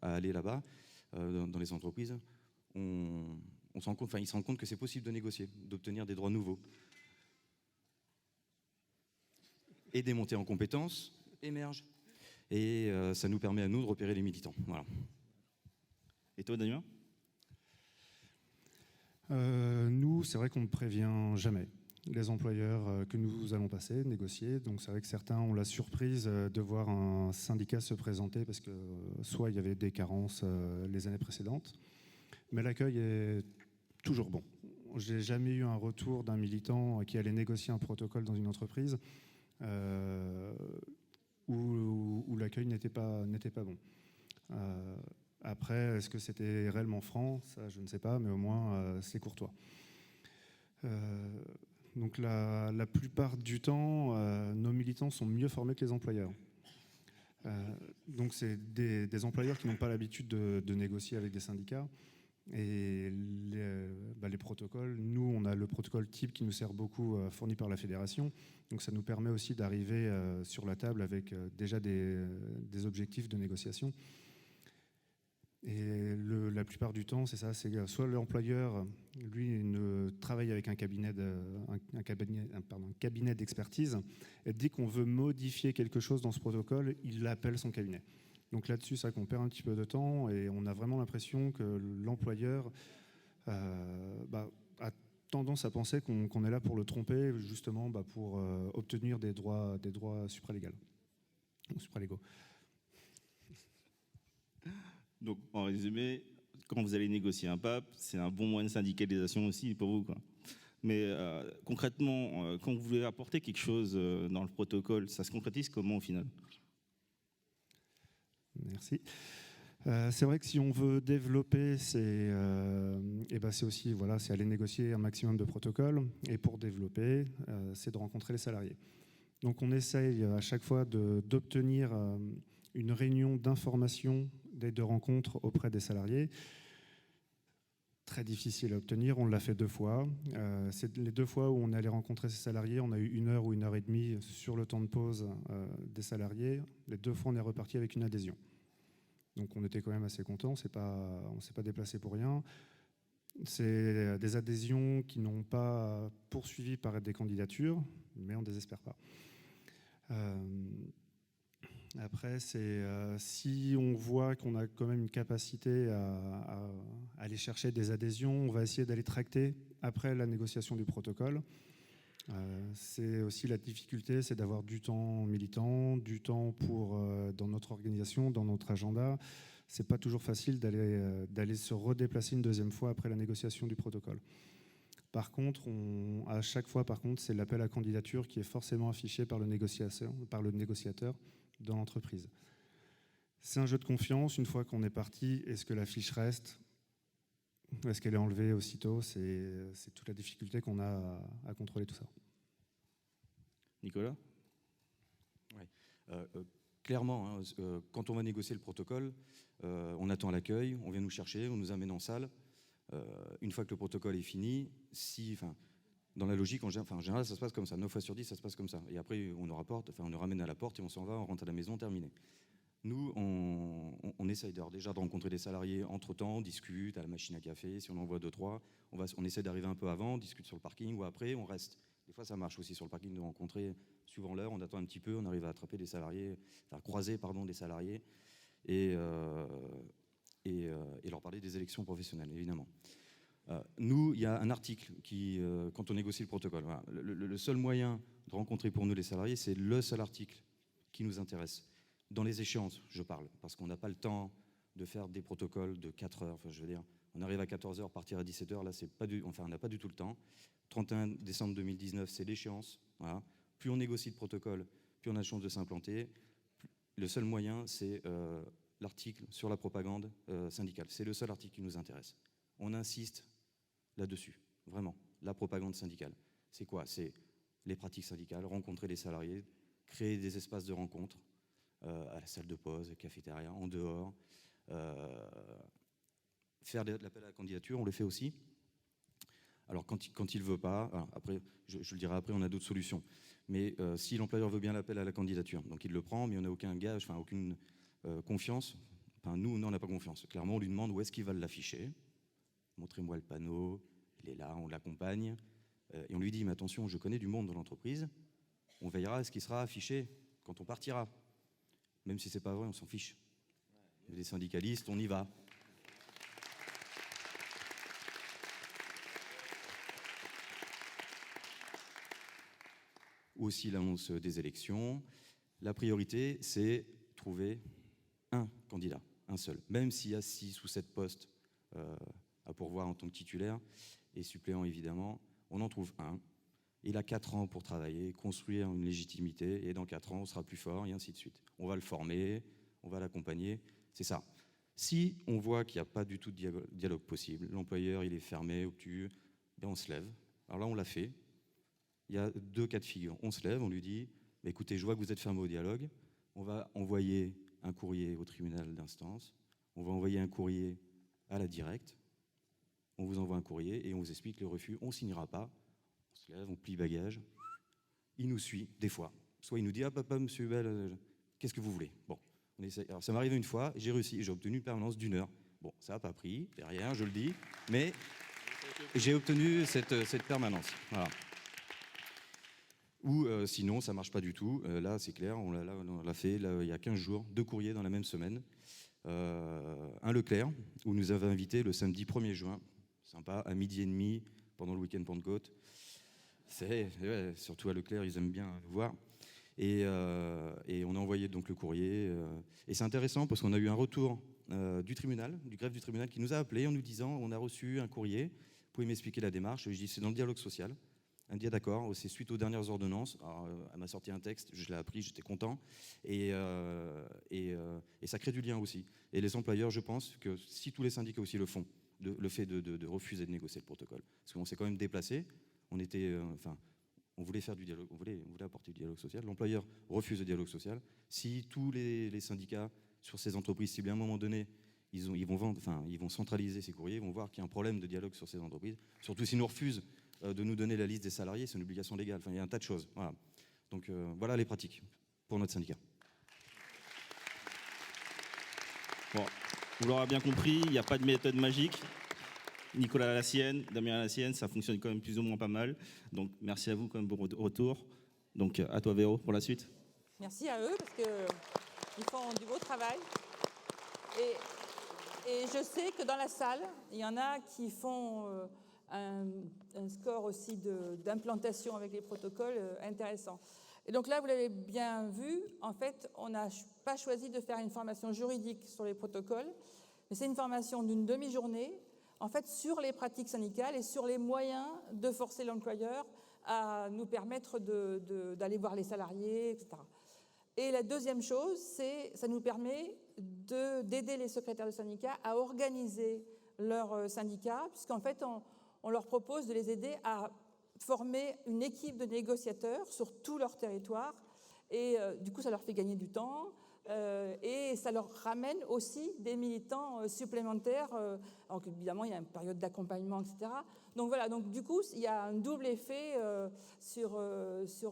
à aller là-bas, dans les entreprises, ils se rendent compte que c'est possible de négocier, d'obtenir des droits nouveaux. Et des montées en compétences émergent. Et ça nous permet à nous de repérer les militants. Voilà. Et toi, Damien ? Nous, c'est vrai qu'on ne prévient jamais. les employeurs que nous allons passer, négocier. Donc c'est vrai que certains ont la surprise de voir un syndicat se présenter parce que soit il y avait des carences les années précédentes, mais l'accueil est toujours bon. J'ai jamais eu un retour d'un militant qui allait négocier un protocole dans une entreprise où l'accueil n'était pas bon. Après, est-ce que c'était réellement franc? Ça, je ne sais pas, mais au moins, c'est courtois. Donc la plupart du temps, nos militants sont mieux formés que les employeurs. Donc c'est des employeurs qui n'ont pas l'habitude de négocier avec des syndicats. Et les protocoles, nous, on a le protocole type qui nous sert beaucoup, fourni par la fédération. Donc ça nous permet aussi d'arriver sur la table avec déjà des objectifs de négociation. Et la plupart du temps, c'est ça, c'est soit l'employeur, lui, ne travaille avec un cabinet d'expertise, et dès qu'on veut modifier quelque chose dans ce protocole, il appelle son cabinet. Donc là-dessus, c'est vrai qu'on perd un petit peu de temps et on a vraiment l'impression que l'employeur a tendance à penser qu'on est là pour le tromper, justement pour obtenir des droits supralégaux. Donc, en résumé, quand vous allez négocier un PAP, c'est un bon moyen de syndicalisation aussi pour vous, quoi. Mais concrètement, quand vous voulez apporter quelque chose dans le protocole, ça se concrétise comment au final? Merci. C'est vrai que si on veut développer, c'est aussi c'est aller négocier un maximum de protocoles. Et pour développer, c'est de rencontrer les salariés. Donc on essaye à chaque fois d'obtenir une réunion d'information de rencontres auprès des salariés. Très difficile à obtenir, on l'a fait 2 fois. C'est les 2 fois où on est allé rencontrer ces salariés, on a eu 1 heure ou 1 heure et demie sur le temps de pause des salariés. Les 2 fois, on est reparti avec une adhésion. Donc on était quand même assez contents, on ne s'est pas déplacé pour rien. C'est des adhésions qui n'ont pas poursuivi par des candidatures, mais on ne désespère pas. Après, si on voit qu'on a quand même une capacité à aller chercher des adhésions, on va essayer d'aller tracter après la négociation du protocole. C'est aussi la difficulté, c'est d'avoir du temps militant, du temps dans notre organisation, dans notre agenda. C'est pas toujours facile d'aller se redéplacer une 2e fois après la négociation du protocole. Par contre, à chaque fois, c'est l'appel à candidature qui est forcément affiché par le négociateur dans l'entreprise. C'est un jeu de confiance. Une fois qu'on est parti, est-ce que la fiche reste? Est-ce qu'elle est enlevée aussitôt? C'est toute la difficulté qu'on a à contrôler tout ça. Nicolas? Ouais. Clairement, quand on va négocier le protocole, on attend l'accueil, on vient nous chercher, on nous amène en salle. Une fois que le protocole est fini, dans la logique, en général, ça se passe comme ça. 9 fois sur 10, ça se passe comme ça. Et après, on nous ramène à la porte et on s'en va, on rentre à la maison, terminé. Nous, on essaye déjà de rencontrer les salariés entre-temps, on discute à la machine à café, si on en voit 2-3, on essaie d'arriver un peu avant, on discute sur le parking ou après, on reste. Des fois, ça marche aussi sur le parking de rencontrer, suivant l'heure, on attend un petit peu, on arrive à attraper des salariés, croiser des salariés et leur parler des élections professionnelles, évidemment. Nous, il y a un article qui, quand on négocie le protocole, voilà, le seul moyen de rencontrer pour nous les salariés, c'est le seul article qui nous intéresse. Dans les échéances, je parle, parce qu'on n'a pas le temps de faire des protocoles de 4 heures. On arrive à 14 heures, partir à 17 heures, là, on n'a pas du tout le temps. 31 décembre 2019, c'est l'échéance. Voilà. Plus on négocie le protocole, plus on a de chance de s'implanter. Le seul moyen, c'est l'article sur la propagande syndicale. C'est le seul article qui nous intéresse. On insiste là-dessus, vraiment. La propagande syndicale. C'est quoi? C'est les pratiques syndicales, rencontrer les salariés, créer des espaces de rencontre à la salle de pause, cafétéria, en dehors. Faire l'appel à la candidature, on le fait aussi. Alors quand il ne veut pas, après, je le dirai après, on a d'autres solutions. Mais si l'employeur veut bien l'appel à la candidature, donc il le prend, mais on n'a aucun gage, aucune confiance. Nous, on n'a pas confiance. Clairement, on lui demande où est-ce qu'il va l'afficher. Montrez-moi le panneau, il est là, on l'accompagne. Et on lui dit, mais attention, je connais du monde dans l'entreprise, on veillera à ce qu'il sera affiché quand on partira. Même si ce n'est pas vrai, on s'en fiche. Les syndicalistes, on y va. aussi l'annonce des élections. La priorité, c'est trouver un candidat, un seul. Même s'il y a 6 ou 7 postes à pourvoir en tant que titulaire et suppléant évidemment, on en trouve un. Il a 4 ans pour travailler, construire une légitimité, et dans 4 ans, on sera plus fort, et ainsi de suite. On va le former, on va l'accompagner, c'est ça. Si on voit qu'il n'y a pas du tout de dialogue possible, l'employeur il est fermé, obtus, ben on se lève. Alors là, on l'a fait. Il y a 2 cas de figure. On se lève, on lui dit « Écoutez, je vois que vous êtes fermé au dialogue, on va envoyer un courrier au tribunal d'instance, on va envoyer un courrier à la directe, on vous envoie un courrier et on vous explique le refus, on ne signera pas. » On se lève, on plie bagage. Il nous suit, des fois. Soit il nous dit « Ah, papa, monsieur Bell, qu'est-ce que vous voulez ?» Bon, on essaie. Alors, ça m'est arrivé une fois, j'ai réussi, j'ai obtenu une permanence d'1 heure. Bon, ça n'a pas pris, derrière, je le dis, mais j'ai obtenu cette permanence. Voilà. Ou sinon, ça ne marche pas du tout. Là, c'est clair, on l'a fait là, il y a 15 jours, 2 courriers dans la même semaine. Un Leclerc, où nous avons invité le samedi 1er juin, sympa, à 12h30, pendant le week-end Pentecôte. Surtout à Leclerc, ils aiment bien nous voir. Et on a envoyé donc le courrier. Et c'est intéressant parce qu'on a eu un retour du tribunal, du greffe du tribunal, qui nous a appelé en nous disant « On a reçu un courrier, vous pouvez m'expliquer la démarche ?» Je dis « C'est dans le dialogue social. » Elle dit « D'accord, c'est suite aux dernières ordonnances. » Alors, elle m'a sorti un texte, je l'ai appris, j'étais content. Et ça crée du lien aussi. Et les employeurs, je pense que si tous les syndicats aussi le font, le fait de refuser de négocier le protocole, parce qu'on s'est quand même déplacé, on voulait faire du dialogue, on voulait apporter du dialogue social. L'employeur refuse le dialogue social. Si tous les syndicats sur ces entreprises, si bien à un moment donné, ils vont centraliser ces courriers, ils vont voir qu'il y a un problème de dialogue sur ces entreprises. Surtout s'ils nous refusent de nous donner la liste des salariés, c'est une obligation légale. Enfin, il y a un tas de choses. Voilà. Donc voilà les pratiques pour notre syndicat. Bon, vous l'aurez bien compris, il n'y a pas de méthode magique. Nicolas a la sienne, Damien a la sienne, ça fonctionne quand même plus ou moins pas mal. Donc merci à vous quand même pour votre retour. Donc à toi Véro pour la suite. Merci à eux parce qu'ils font du beau travail. Et je sais que dans la salle, il y en a qui font un score aussi d'implantation avec les protocoles intéressant. Et donc là, vous l'avez bien vu, en fait, on n'a pas choisi de faire une formation juridique sur les protocoles, mais c'est une formation d'une demi-journée, en fait, sur les pratiques syndicales et sur les moyens de forcer l'employeur à nous permettre d'aller voir les salariés, etc. Et la deuxième chose, ça nous permet d'aider les secrétaires de syndicats à organiser leur syndicat, puisqu'en fait, on leur propose de les aider à former une équipe de négociateurs sur tout leur territoire. Et du coup, ça leur fait gagner du temps. Et ça leur ramène aussi des militants supplémentaires. Donc évidemment, il y a une période d'accompagnement, etc. Donc voilà, donc du coup, il y a un double effet sur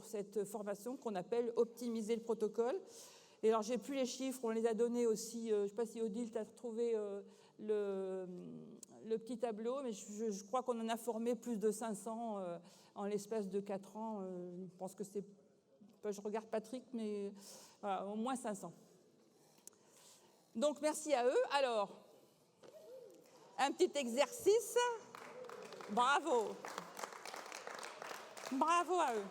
cette formation qu'on appelle optimiser le protocole. Et alors, j'ai plus les chiffres, on les a donnés aussi. Je ne sais pas si Odile t'a retrouvé le petit tableau, mais je crois qu'on en a formé plus de 500 en l'espace de 4 ans. Je pense que c'est... Je regarde Patrick, mais voilà, au moins 500. Donc, merci à eux. Alors, un petit exercice. Bravo. Bravo à eux.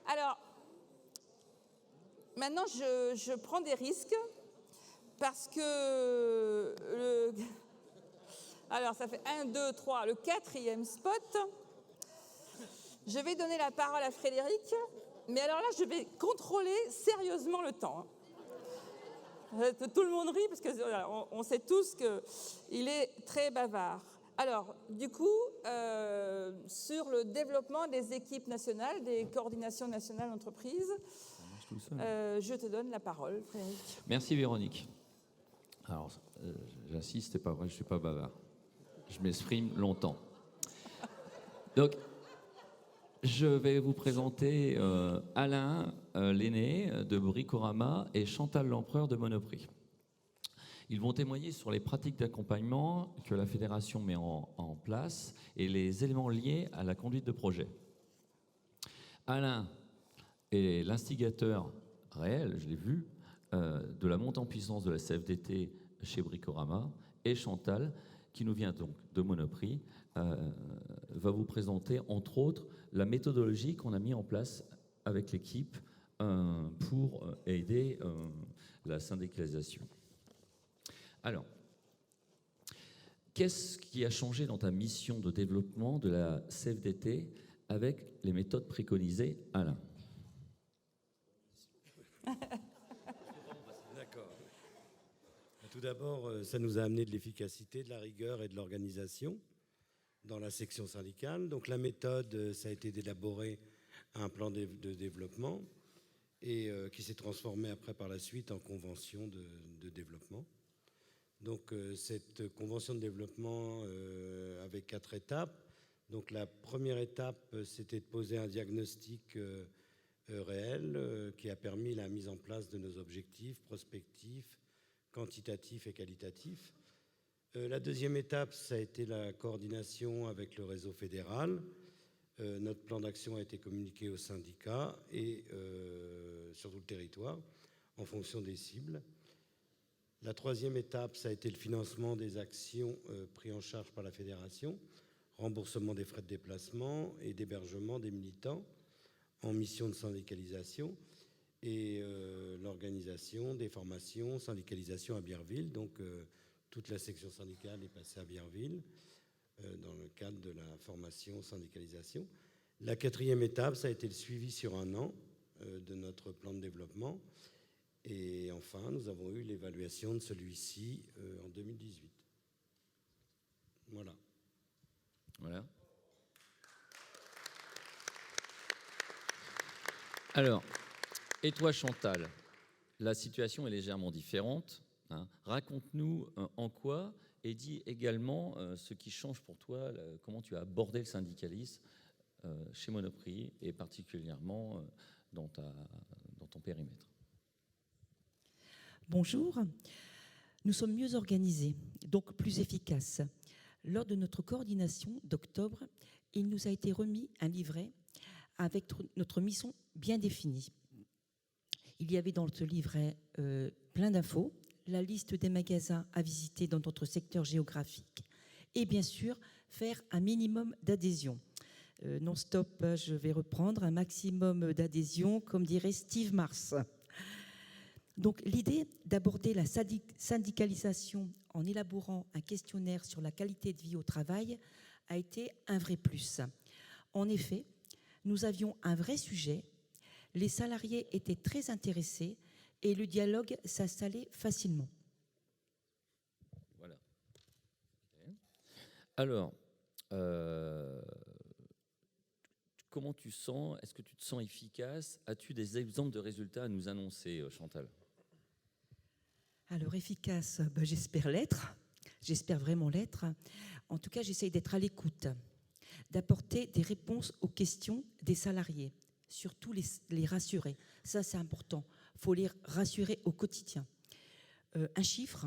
Alors, maintenant, je prends des risques parce que... Alors, ça fait 1, 2, 3, le 4e spot. Je vais donner la parole à Frédéric, mais alors là, je vais contrôler sérieusement le temps. Tout le monde rit parce qu'on sait tous qu'il est très bavard. Alors, du coup, sur le développement des équipes nationales, des coordinations nationales d'entreprise, je te donne la parole, Frédéric. Merci, Véronique. Alors, j'insiste, c'est pas vrai, je ne suis pas bavard. Je m'exprime longtemps. Donc, je vais vous présenter Alain Lenné de Bricorama et Chantal Lempereur de Monoprix. Ils vont témoigner sur les pratiques d'accompagnement que la fédération met en place et les éléments liés à la conduite de projet. Alain est l'instigateur réel, je l'ai vu, de la montée en puissance de la CFDT chez Bricorama, et Chantal qui nous vient donc de Monoprix, va vous présenter, entre autres, la méthodologie qu'on a mis en place avec l'équipe pour aider la syndicalisation. Alors, qu'est-ce qui a changé dans ta mission de développement de la CFDT avec les méthodes préconisées, Alain? D'accord. Tout d'abord, ça nous a amené de l'efficacité, de la rigueur et de l'organisation dans la section syndicale. Donc la méthode, ça a été d'élaborer un plan de développement et qui s'est transformé après par la suite en convention de développement. Donc cette convention de développement avait 4 étapes. Donc la première étape, c'était de poser un diagnostic réel qui a permis la mise en place de nos objectifs prospectifs, quantitatifs et qualitatifs. La deuxième étape, ça a été la coordination avec le réseau fédéral. Notre plan d'action a été communiqué aux syndicats et sur tout le territoire en fonction des cibles. La troisième étape, ça a été le financement des actions prises en charge par la fédération, remboursement des frais de déplacement et d'hébergement des militants en mission de syndicalisation et l'organisation des formations syndicalisation à Bierville. Donc toute la section syndicale est passée à Bierville dans le cadre de la formation syndicalisation. La quatrième étape, ça a été le suivi sur un an de notre plan de développement. Et enfin, nous avons eu l'évaluation de celui-ci en 2018. Voilà. Voilà. Alors, et toi, Chantal, la situation est légèrement différente. Hein. Raconte-nous en quoi, et dis également ce qui change pour toi, comment tu as abordé le syndicalisme chez Monoprix et particulièrement dans ton périmètre. Bonjour, nous sommes mieux organisés, donc plus efficaces. Lors de notre coordination d'octobre, il nous a été remis un livret avec notre mission bien définie. Il y avait dans ce livret plein d'infos, la liste des magasins à visiter dans notre secteur géographique et bien sûr faire un minimum d'adhésion. Non-stop, je vais reprendre un maximum d'adhésion, comme dirait Steve Mars. Donc l'idée d'aborder la syndicalisation en élaborant un questionnaire sur la qualité de vie au travail a été un vrai plus. En effet, nous avions un vrai sujet, les salariés étaient très intéressés et le dialogue s'installait facilement. Voilà. Alors, comment tu sens? Est-ce que tu te sens efficace? As-tu des exemples de résultats à nous annoncer, Chantal? Alors, efficace, j'espère l'être. J'espère vraiment l'être. En tout cas, j'essaye d'être à l'écoute, d'apporter des réponses aux questions des salariés, surtout les rassurer. Ça, c'est important. Il faut les rassurer au quotidien. Un chiffre,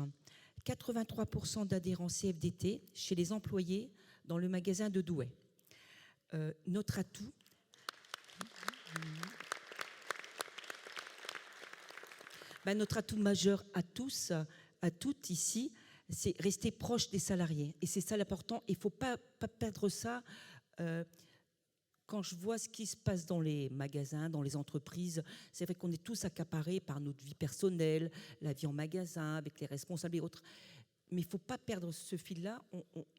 83% d'adhérents CFDT chez les employés dans le magasin de Douai. Notre atout, notre atout majeur à tous, à toutes ici, c'est rester proche des salariés. Et c'est ça l'important. Il ne faut pas perdre ça. Quand je vois ce qui se passe dans les magasins, dans les entreprises, c'est vrai qu'on est tous accaparés par notre vie personnelle, la vie en magasin, avec les responsables et autres. Mais il ne faut pas perdre ce fil-là.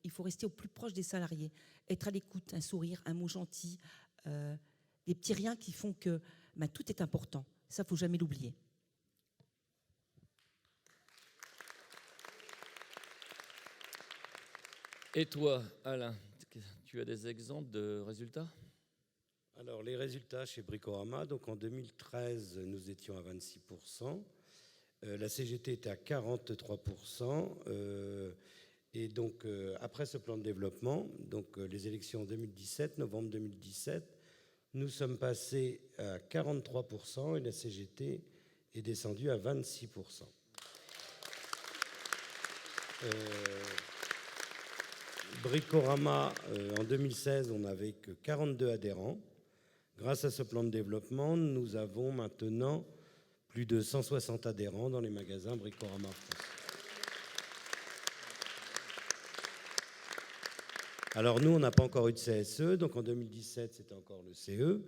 Il faut rester au plus proche des salariés. Être à l'écoute, un sourire, un mot gentil, des petits riens qui font que tout est important. Ça, il ne faut jamais l'oublier. Et toi, Alain, tu as des exemples de résultats? Alors, les résultats chez Bricorama, donc en 2013, nous étions à 26%. La CGT était à 43%. Et donc, après ce plan de développement, donc les élections en 2017, novembre 2017, nous sommes passés à 43% et la CGT est descendue à 26%. Bricorama, en 2016, on n'avait que 42 adhérents. Grâce à ce plan de développement, nous avons maintenant plus de 160 adhérents dans les magasins Bricorama France. Alors nous, on n'a pas encore eu de CSE, donc en 2017, c'était encore le CE.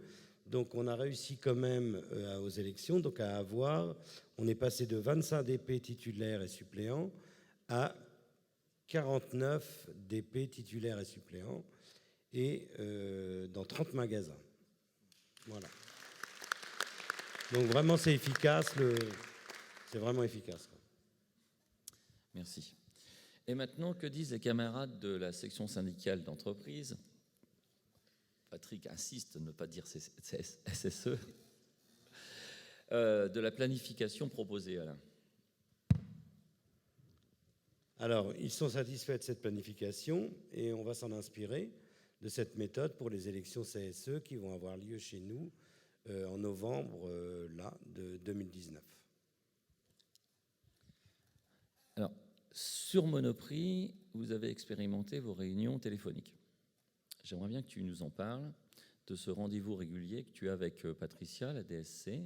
Donc on a réussi quand même aux élections, donc à avoir, on est passé de 25 DP titulaires et suppléants à 49 DP titulaires et suppléants, et dans 30 magasins. Voilà. Donc vraiment, c'est efficace, c'est vraiment efficace, quoi. Merci. Et maintenant, que disent les camarades de la section syndicale d'entreprise? Patrick insiste à ne pas dire SSE, de la planification proposée, Alain. Alors, ils sont satisfaits de cette planification et on va s'en inspirer de cette méthode pour les élections CSE qui vont avoir lieu chez nous en novembre de 2019. Alors, sur Monoprix, vous avez expérimenté vos réunions téléphoniques. J'aimerais bien que tu nous en parles de ce rendez-vous régulier que tu as avec Patricia, la DSC,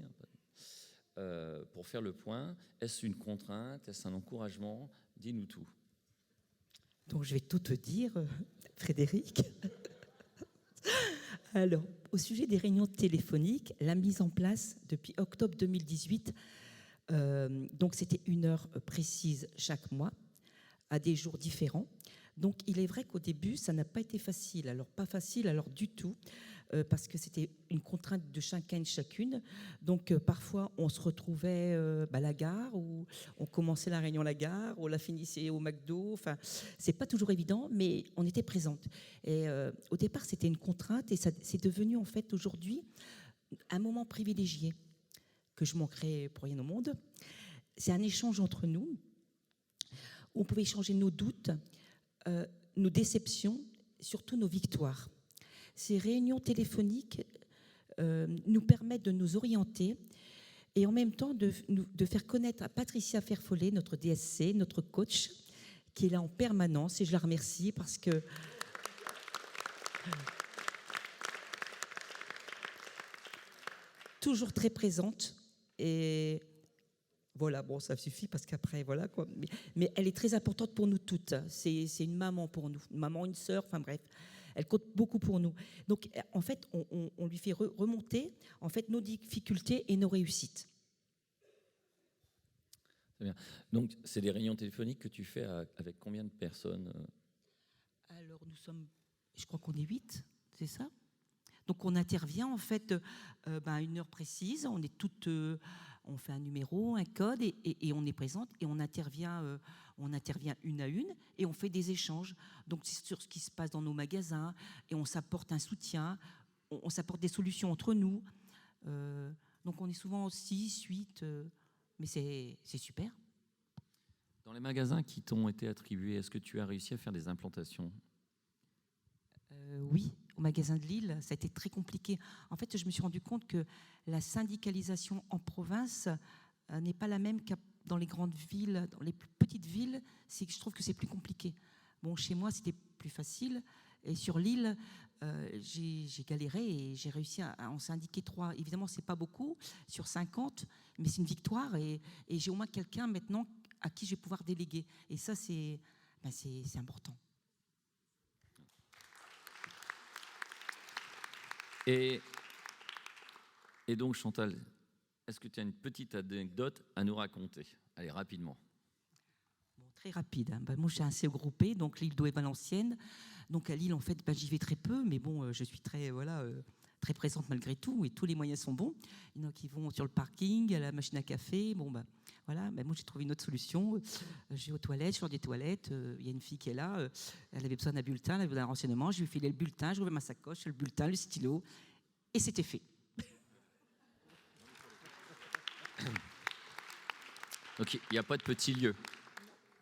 pour faire le point. Est-ce une contrainte? Est-ce un encouragement? Dis-nous tout. Donc, je vais tout te dire, Frédéric. Alors, au sujet des réunions téléphoniques, la mise en place depuis octobre 2018, donc c'était 1 heure précise chaque mois, à des jours différents. Donc, il est vrai qu'au début, ça n'a pas été facile. Alors, pas facile, alors du tout, parce que c'était une contrainte de chacun et de chacune. Donc, parfois, on se retrouvait à la gare, ou on commençait la réunion à la gare, ou on la finissait au McDo. Enfin, c'est pas toujours évident, mais on était présente. Et au départ, c'était une contrainte, et ça, c'est devenu, en fait, aujourd'hui, un moment privilégié que je manquerais pour rien au monde. C'est un échange entre nous, où on pouvait échanger nos doutes, nos déceptions, surtout nos victoires. Ces réunions téléphoniques nous permettent de nous orienter et en même temps de faire connaître à Patricia Ferfollet, notre DSC, notre coach, qui est là en permanence, et je la remercie parce que toujours très présente. Et voilà, bon, ça suffit parce qu'après, voilà quoi. Mais elle est très importante pour nous toutes. C'est une maman pour nous, une maman, une sœur, enfin bref. Elle compte beaucoup pour nous. Donc, en fait, on lui fait remonter en fait, nos difficultés et nos réussites. Très bien. Donc, c'est des réunions téléphoniques que tu fais avec combien de personnes? Alors, nous sommes, je crois qu'on est 8, c'est ça? Donc, on intervient en fait à 1 heure précise. On est toutes... on fait un numéro, un code, et on est présente, et on intervient une à une, et on fait des échanges. Donc, c'est sur ce qui se passe dans nos magasins, et on s'apporte un soutien, on s'apporte des solutions entre nous. Donc, on est souvent 6, 8, mais c'est super. Dans les magasins qui t'ont été attribués, est-ce que tu as réussi à faire des implantations? Oui, au magasin de Lille, ça a été très compliqué. En fait, je me suis rendu compte que la syndicalisation en province n'est pas la même que dans les grandes villes. Dans les plus petites villes, je trouve que c'est plus compliqué. Bon, chez moi, c'était plus facile. Et sur Lille, j'ai galéré et j'ai réussi à en syndiquer 3. Évidemment, ce n'est pas beaucoup sur 50, mais c'est une victoire. Et j'ai au moins quelqu'un maintenant à qui je vais pouvoir déléguer. Et ça, c'est important. Et donc, Chantal, est-ce que tu as une petite anecdote à nous raconter? Allez, rapidement. Bon, très rapide. Hein. Moi, j'ai un CE groupé, donc Lille, Douai, Valenciennes. Donc, à Lille, en fait, j'y vais très peu, mais bon, je suis très présente malgré tout, et tous les moyens sont bons. Il y en a qui vont sur le parking, à la machine à café. Bon, voilà. Moi, j'ai trouvé une autre solution. Je vais aux toilettes, je sors des toilettes. Il y a une fille qui est là. Elle avait besoin d'un bulletin, elle avait besoin d'un renseignement. Je lui ai filé le bulletin, je rouvrais ma sacoche, le bulletin, le stylo, et c'était fait. Donc, il n'y a pas de petit lieu.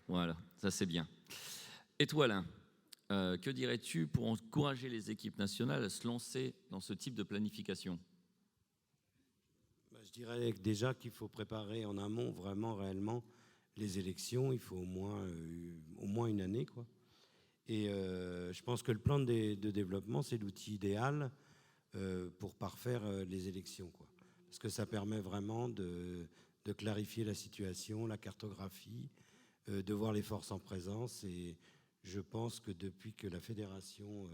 Voilà, ça c'est bien. Et toi, Alain, que dirais-tu pour encourager les équipes nationales à se lancer dans ce type de planification? Je dirais déjà qu'il faut préparer en amont vraiment, réellement, les élections. Il faut au moins 1 année, quoi. Et je pense que le plan de développement, c'est l'outil idéal pour parfaire les élections, quoi. Parce que ça permet vraiment de clarifier la situation, la cartographie, de voir les forces en présence. Et Je pense que depuis que la fédération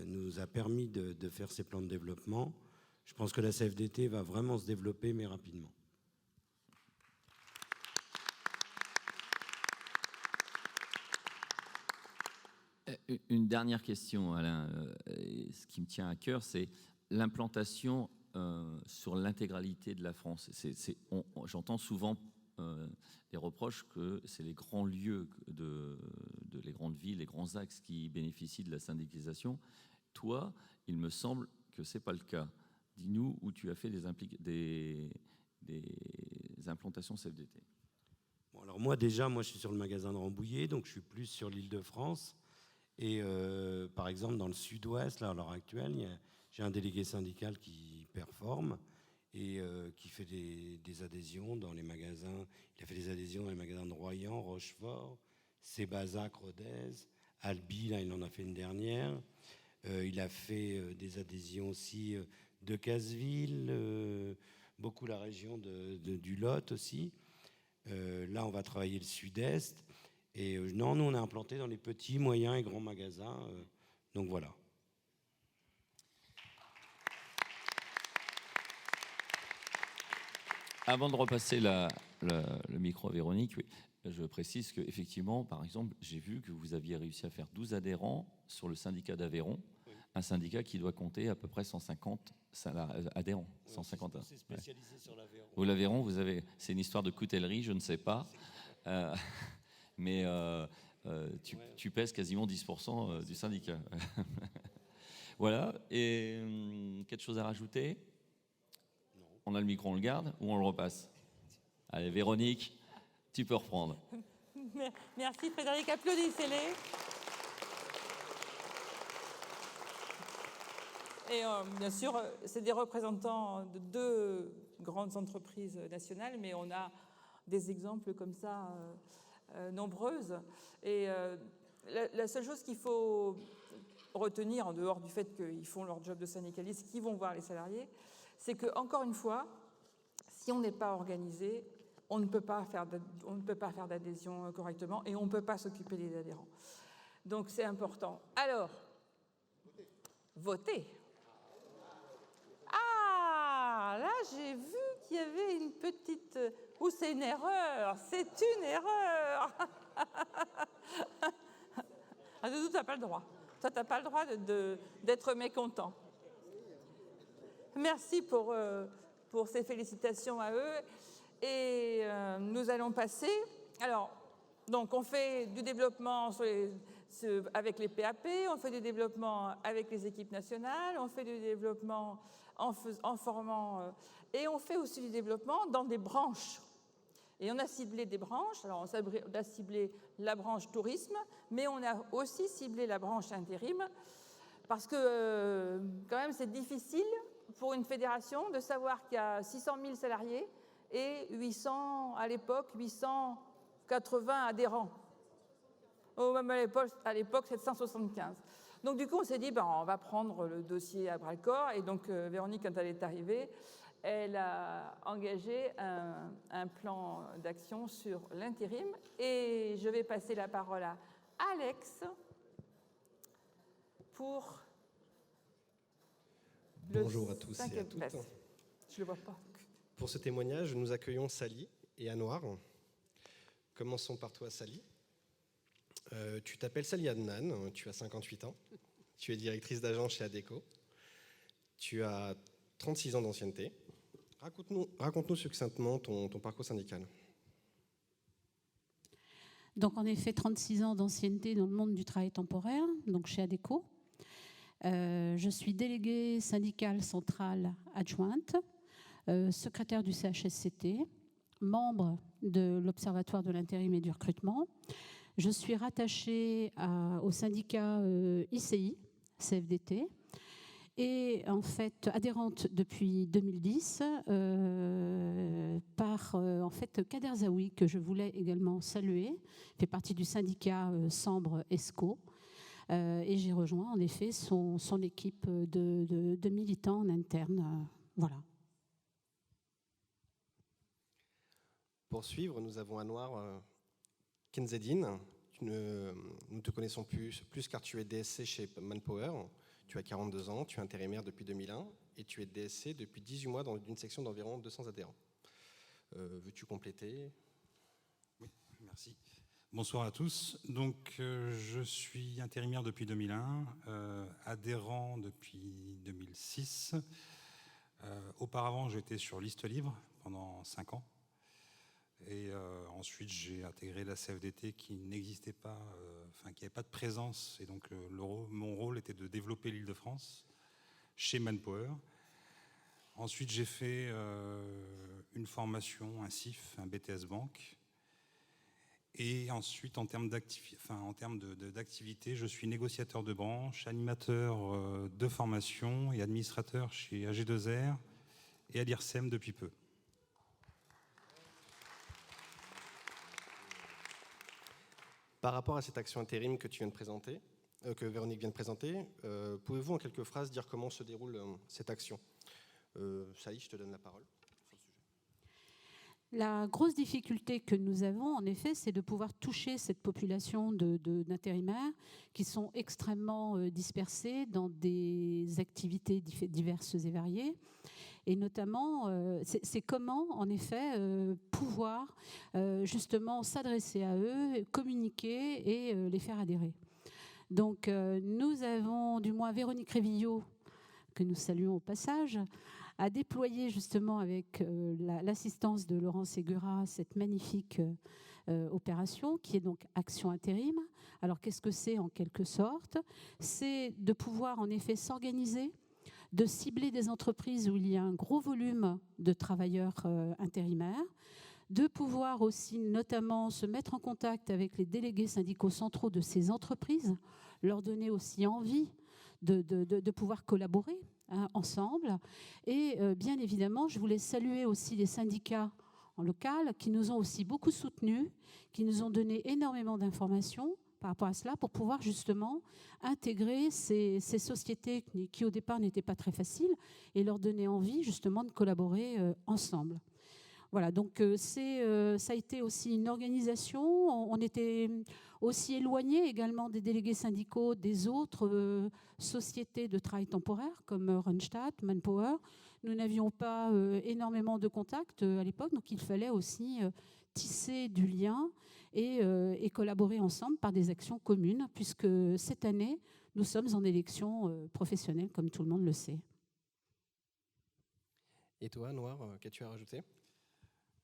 nous a permis de faire ces plans de développement, je pense que la CFDT va vraiment se développer, mais rapidement. Une dernière question, Alain. Ce qui me tient à cœur, c'est l'implantation sur l'intégralité de la France. J'entends souvent des reproches que c'est les grands lieux les grandes villes, les grands axes qui bénéficient de la syndicalisation. Toi, il me semble que ce n'est pas le cas. Dis-nous où tu as fait des implantations CFDT. Bon, alors moi, je suis sur le magasin de Rambouillet, donc je suis plus sur l'Île-de-France. Et par exemple, dans le sud-ouest, là, à l'heure actuelle, j'ai un délégué syndical qui performe et qui fait des adhésions dans les magasins. Il a fait des adhésions dans les magasins de Royan, Rochefort, Sébazac, Rodez, Albi, là, il en a fait une dernière. Il a fait des adhésions aussi de Casseville, beaucoup la région du Lot aussi. Là, on va travailler le sud-est. Et non, nous, on est implanté dans les petits, moyens et grands magasins. Donc voilà. Avant de repasser le micro à Véronique, oui, je précise qu'effectivement, par exemple, j'ai vu que vous aviez réussi à faire 12 adhérents sur le syndicat d'Aveyron, oui. Un syndicat qui doit compter à peu près 150 adhérents. Oui, 150. C'est spécialisé sur l'Aveyron. Vous, l'Aveyron, c'est une histoire de coutellerie, je ne sais pas. Mais tu pèses quasiment 10% du syndicat. Voilà. Et quelque chose à rajouter? Non. On a le micro, on le garde ou on le repasse? Allez, Véronique, tu peux reprendre. Merci Frédéric, applaudissez-les. Et bien sûr, c'est des représentants de 2 grandes entreprises nationales, mais on a des exemples comme ça nombreuses. Et la seule chose qu'il faut retenir, en dehors du fait qu'ils font leur job de syndicaliste, qu'ils vont voir les salariés, c'est que, encore une fois, si on n'est pas organisé, on ne peut pas faire d'adhésion correctement et on ne peut pas s'occuper des adhérents. Donc c'est important. Alors, votez. Ah, là j'ai vu qu'il y avait une petite... Ou c'est une erreur, c'est une erreur. Ah, Doudou, tu n'as pas le droit. Toi, tu n'as pas le droit d'être mécontent. Merci pour ces félicitations à eux. Et nous allons passer. Alors, donc, on fait du développement avec les PAP, on fait du développement avec les équipes nationales, on fait du développement en formant, et on fait aussi du développement dans des branches. Et on a ciblé des branches. Alors, on a ciblé la branche tourisme, mais on a aussi ciblé la branche intérim, parce que, quand même, c'est difficile pour une fédération de savoir qu'il y a 600 000 salariés et 800, à l'époque, 880 adhérents. Même à l'époque, 775. Donc, du coup, on s'est dit, on va prendre le dossier à bras-le-corps. Et donc, Véronique, quand elle est arrivée, elle a engagé un plan d'action sur l'intérim. Et je vais passer la parole à Alex pour Bonjour à tous et à toutes. Je ne le vois pas. Pour ce témoignage, nous accueillons Sally et Anouar. Commençons par toi, Sally. Tu t'appelles Sally Adnan, tu as 58 ans. Tu es directrice d'agence chez ADECO. Tu as 36 ans d'ancienneté. Raconte-nous succinctement ton parcours syndical. Donc, en effet, 36 ans d'ancienneté dans le monde du travail temporaire, donc chez ADECO. Je suis déléguée syndicale centrale adjointe, secrétaire du CHSCT, membre de l'Observatoire de l'intérim et du recrutement. Je suis rattachée au syndicat ICI, CFDT, et en fait adhérente depuis 2010 par en fait Kader Zaoui, que je voulais également saluer, fait partie du syndicat Sambre ESCO. Et j'ai rejoint en effet son équipe de militants en interne. Voilà. Pour suivre, nous avons Anouar Kenzedine. nous te connaissons plus car tu es DSC chez Manpower. Tu as 42 ans, tu es intérimaire depuis 2001 et tu es DSC depuis 18 mois dans une section d'environ 200 adhérents. Veux-tu compléter ? Oui, merci. Bonsoir à tous. Donc, je suis intérimaire depuis 2001, adhérent depuis 2006. Auparavant, j'étais sur liste libre pendant 5 ans. Et ensuite, j'ai intégré la CFDT qui n'existait pas, qui n'avait pas de présence. Et donc, mon rôle était de développer l'Île-de-France chez Manpower. Ensuite, j'ai fait une formation, un CIF, un BTS Banque. Et ensuite, en termes d'activité, je suis négociateur de branche, animateur de formation et administrateur chez AG2R et à l'IRSEM depuis peu. Par rapport à cette action intérim que tu viens de présenter, que Véronique vient de présenter, pouvez-vous en quelques phrases dire comment se déroule cette action ? Sally, je te donne la parole. La grosse difficulté que nous avons, en effet, c'est de pouvoir toucher cette population d'intérimaires qui sont extrêmement dispersés dans des activités diverses et variées. Et notamment, c'est comment, en effet, pouvoir justement s'adresser à eux, communiquer et les faire adhérer. Donc, nous avons, du moins Véronique Révillot, que nous saluons au passage, a déployé justement avec l'assistance de Laurent Ségura cette magnifique opération qui est donc Action Intérim. Alors, qu'est-ce que c'est en quelque sorte ? C'est de pouvoir en effet s'organiser, de cibler des entreprises où il y a un gros volume de travailleurs intérimaires, de pouvoir aussi notamment se mettre en contact avec les délégués syndicaux centraux de ces entreprises, leur donner aussi envie de pouvoir collaborer ensemble. Et bien évidemment, je voulais saluer aussi les syndicats en local qui nous ont aussi beaucoup soutenus, qui nous ont donné énormément d'informations par rapport à cela pour pouvoir justement intégrer ces sociétés qui au départ n'étaient pas très faciles et leur donner envie justement de collaborer ensemble. Voilà, donc ça a été aussi une organisation. On était aussi éloignés également des délégués syndicaux des autres sociétés de travail temporaire comme Randstad, Manpower. Nous n'avions pas énormément de contacts à l'époque, donc il fallait aussi tisser du lien et collaborer ensemble par des actions communes, puisque cette année, nous sommes en élection professionnelle, comme tout le monde le sait. Et toi, Noir, qu'as-tu à rajouter ?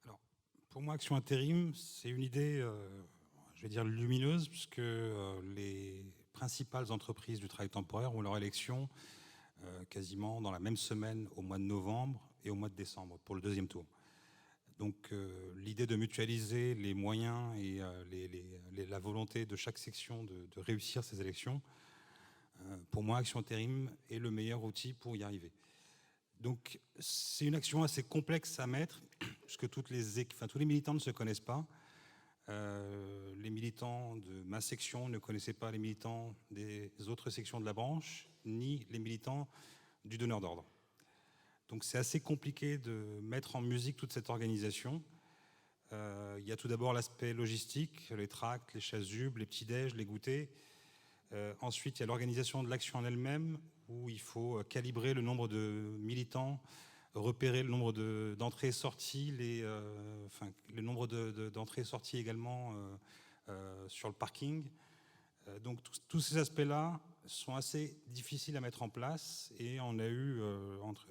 Alors, pour moi, Action Intérim, c'est une idée, je vais dire, lumineuse, puisque les principales entreprises du travail temporaire ont leur élection quasiment dans la même semaine au mois de novembre et au mois de décembre pour le deuxième tour. Donc l'idée de mutualiser les moyens et la volonté de chaque section de réussir ces élections, pour moi, Action Intérim est le meilleur outil pour y arriver. Donc c'est une action assez complexe à mettre, puisque tous les militants ne se connaissent pas. Les militants de ma section ne connaissaient pas les militants des autres sections de la branche, ni les militants du donneur d'ordre. Donc c'est assez compliqué de mettre en musique toute cette organisation. Il y a tout d'abord l'aspect logistique, les tracts, les chasubles, les petits-déj, les goûters. Ensuite, il y a l'organisation de l'action en elle-même, où il faut calibrer le nombre de militants, repérer le nombre d'entrées et sorties, le nombre d'entrées et sorties également sur le parking. Donc tous ces aspects-là sont assez difficiles à mettre en place, et on a eu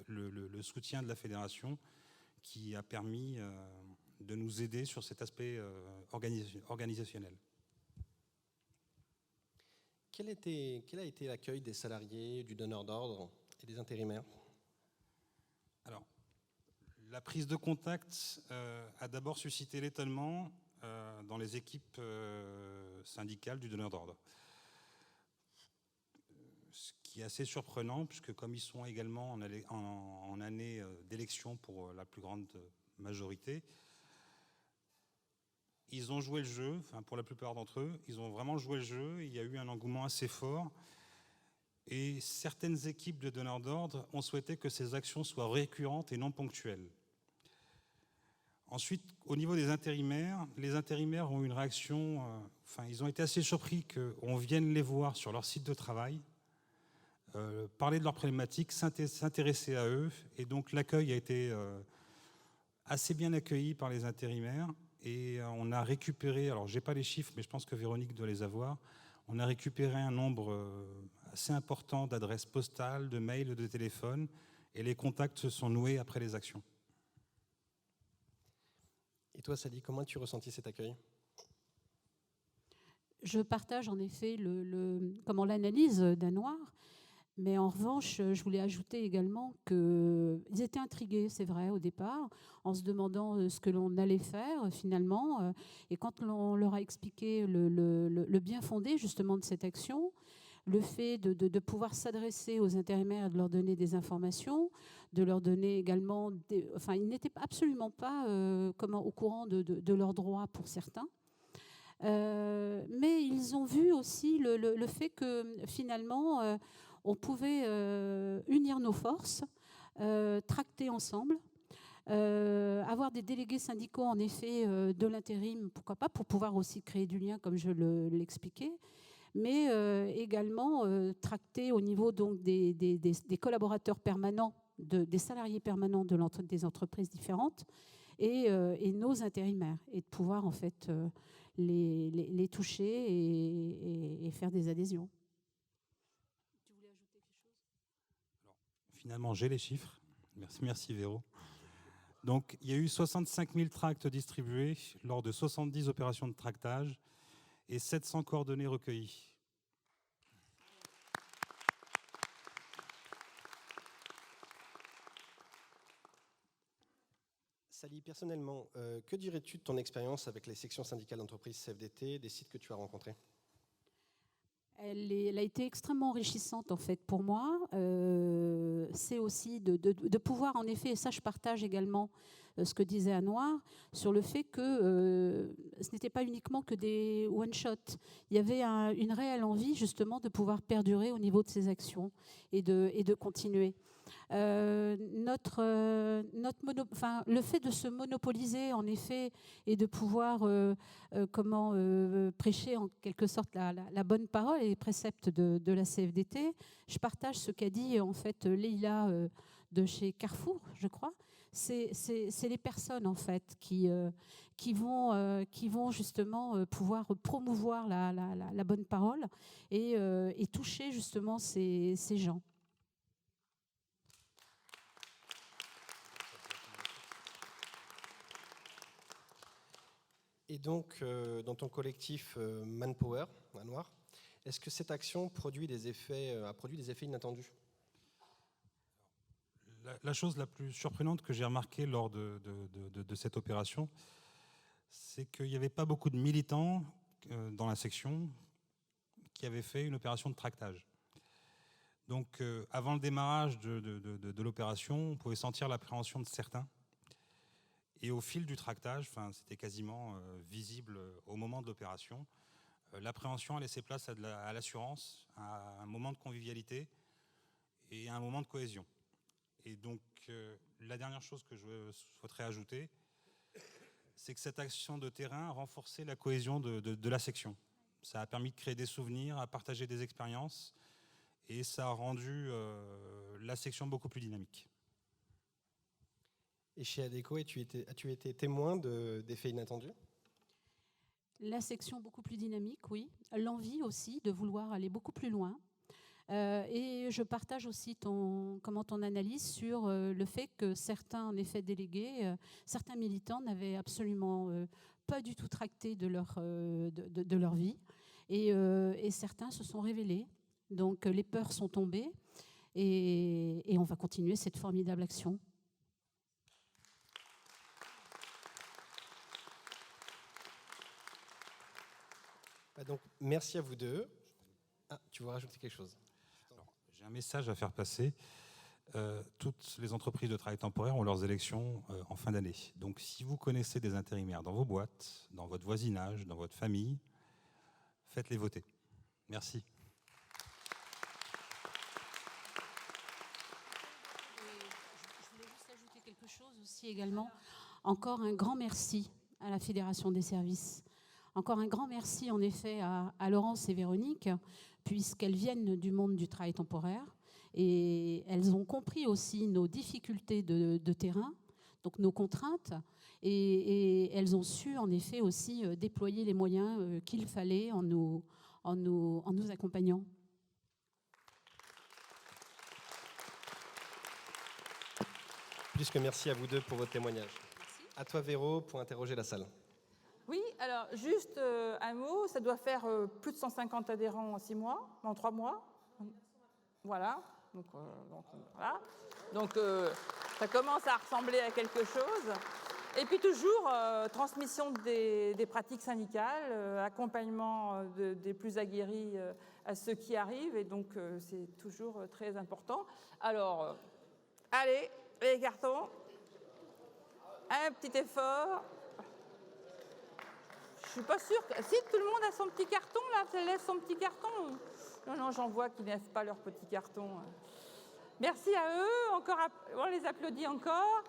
le soutien de la fédération qui a permis de nous aider sur cet aspect organisationnel. Quel a été l'accueil des salariés, du donneur d'ordre et des intérimaires ? Alors, la prise de contact a d'abord suscité l'étonnement dans les équipes syndicales du donneur d'ordre. Ce qui est assez surprenant, puisque comme ils sont également en année d'élection pour la plus grande majorité, ils ont joué le jeu, pour la plupart d'entre eux, ils ont vraiment joué le jeu. Il y a eu un engouement assez fort. Et certaines équipes de donneurs d'ordre ont souhaité que ces actions soient récurrentes et non ponctuelles. Ensuite, au niveau des intérimaires, les intérimaires ont eu une réaction, ils ont été assez surpris qu'on vienne les voir sur leur site de travail, parler de leurs problématiques, s'intéresser à eux. Et donc l'accueil a été assez bien accueilli par les intérimaires. Et on a récupéré, alors je n'ai pas les chiffres, mais je pense que Véronique doit les avoir, on a récupéré un nombre assez important d'adresses postales, de mails, de téléphones, et les contacts se sont noués après les actions. Et toi, Sally, comment as-tu ressenti cet accueil ? Je partage en effet l'analyse d'Anouar, mais en revanche, je voulais ajouter également qu'ils étaient intrigués, c'est vrai, au départ, en se demandant ce que l'on allait faire finalement. Et quand on leur a expliqué le bien fondé justement de cette action, le fait de pouvoir s'adresser aux intérimaires et de leur donner des informations, de leur donner également... ils n'étaient absolument pas au courant de leurs droits pour certains. Mais ils ont vu aussi le fait que finalement, on pouvait unir nos forces, tracter ensemble, avoir des délégués syndicaux en effet de l'intérim, pourquoi pas, pour pouvoir aussi créer du lien comme je l'expliquais, mais également tracter au niveau donc des collaborateurs permanents, des salariés permanents des entreprises différentes et nos intérimaires, et de pouvoir en fait les toucher et faire des adhésions. Tu voulais ajouter quelque chose ? Finalement, j'ai les chiffres. Merci Véro. Donc, il y a eu 65 000 tracts distribués lors de 70 opérations de tractage et 700 coordonnées recueillies. Sally, personnellement, que dirais-tu de ton expérience avec les sections syndicales d'entreprise CFDT, des sites que tu as rencontrés ? Elle a été extrêmement enrichissante en fait pour moi. C'est aussi de pouvoir en effet, et ça je partage également ce que disait Anouar, sur le fait que ce n'était pas uniquement que des one-shots. Il y avait une réelle envie justement de pouvoir perdurer au niveau de ces actions et de continuer. Le fait de se monopoliser en effet et de pouvoir prêcher en quelque sorte la bonne parole et les préceptes de la CFDT, je partage ce qu'a dit en fait Leïla de chez Carrefour, je crois. C'est les personnes en fait qui vont justement pouvoir promouvoir la bonne parole et toucher justement ces gens. Et donc, dans ton collectif Manpower, Anouar, est-ce que cette action a produit des effets inattendus ? La chose la plus surprenante que j'ai remarquée lors de cette opération, c'est qu'il n'y avait pas beaucoup de militants dans la section qui avaient fait une opération de tractage. Donc, avant le démarrage de l'opération, on pouvait sentir l'appréhension de certains. Et au fil du tractage, c'était quasiment visible au moment de l'opération, l'appréhension a laissé place à l'assurance, à un moment de convivialité et à un moment de cohésion. Et donc, la dernière chose que je souhaiterais ajouter, c'est que cette action de terrain a renforcé la cohésion de la section. Ça a permis de créer des souvenirs, à partager des expériences, et ça a rendu la section beaucoup plus dynamique. Et chez ADECO, as-tu été témoin d'effets inattendus ? La section beaucoup plus dynamique, oui. L'envie aussi de vouloir aller beaucoup plus loin. Et je partage aussi ton analyse sur le fait que certains, en effet, délégués, certains militants n'avaient absolument pas du tout tracté de leur vie. Et certains se sont révélés. Donc les peurs sont tombées. Et on va continuer cette formidable action. Donc, merci à vous deux. Ah, tu veux rajouter quelque chose ? J'ai un message à faire passer. Toutes les entreprises de travail temporaire ont leurs élections en fin d'année. Donc, si vous connaissez des intérimaires dans vos boîtes, dans votre voisinage, dans votre famille, faites-les voter. Merci. Je voulais juste ajouter quelque chose aussi également. encore un grand merci à la Fédération des services. Encore un grand merci, en effet, à Laurence et Véronique, puisqu'elles viennent du monde du travail temporaire et elles ont compris aussi nos difficultés de terrain, donc nos contraintes, et elles ont su, en effet, aussi déployer les moyens qu'il fallait en nous accompagnant. Plus que merci à vous deux pour votre témoignage. À toi, Véro, pour interroger la salle. Oui, alors juste un mot, ça doit faire plus de 150 adhérents en 6 mois, en 3 mois. Voilà. Donc, ça commence à ressembler à quelque chose. Et puis toujours, transmission des pratiques syndicales, accompagnement des plus aguerris à ceux qui arrivent, et donc c'est toujours très important. Alors, allez, les cartons, un petit effort. Je suis pas sûre que... Si tout le monde a son petit carton, là, ça laisse son petit carton. Non, j'en vois qui n'aiment pas leur petit carton. Merci à eux, encore, on les applaudit encore.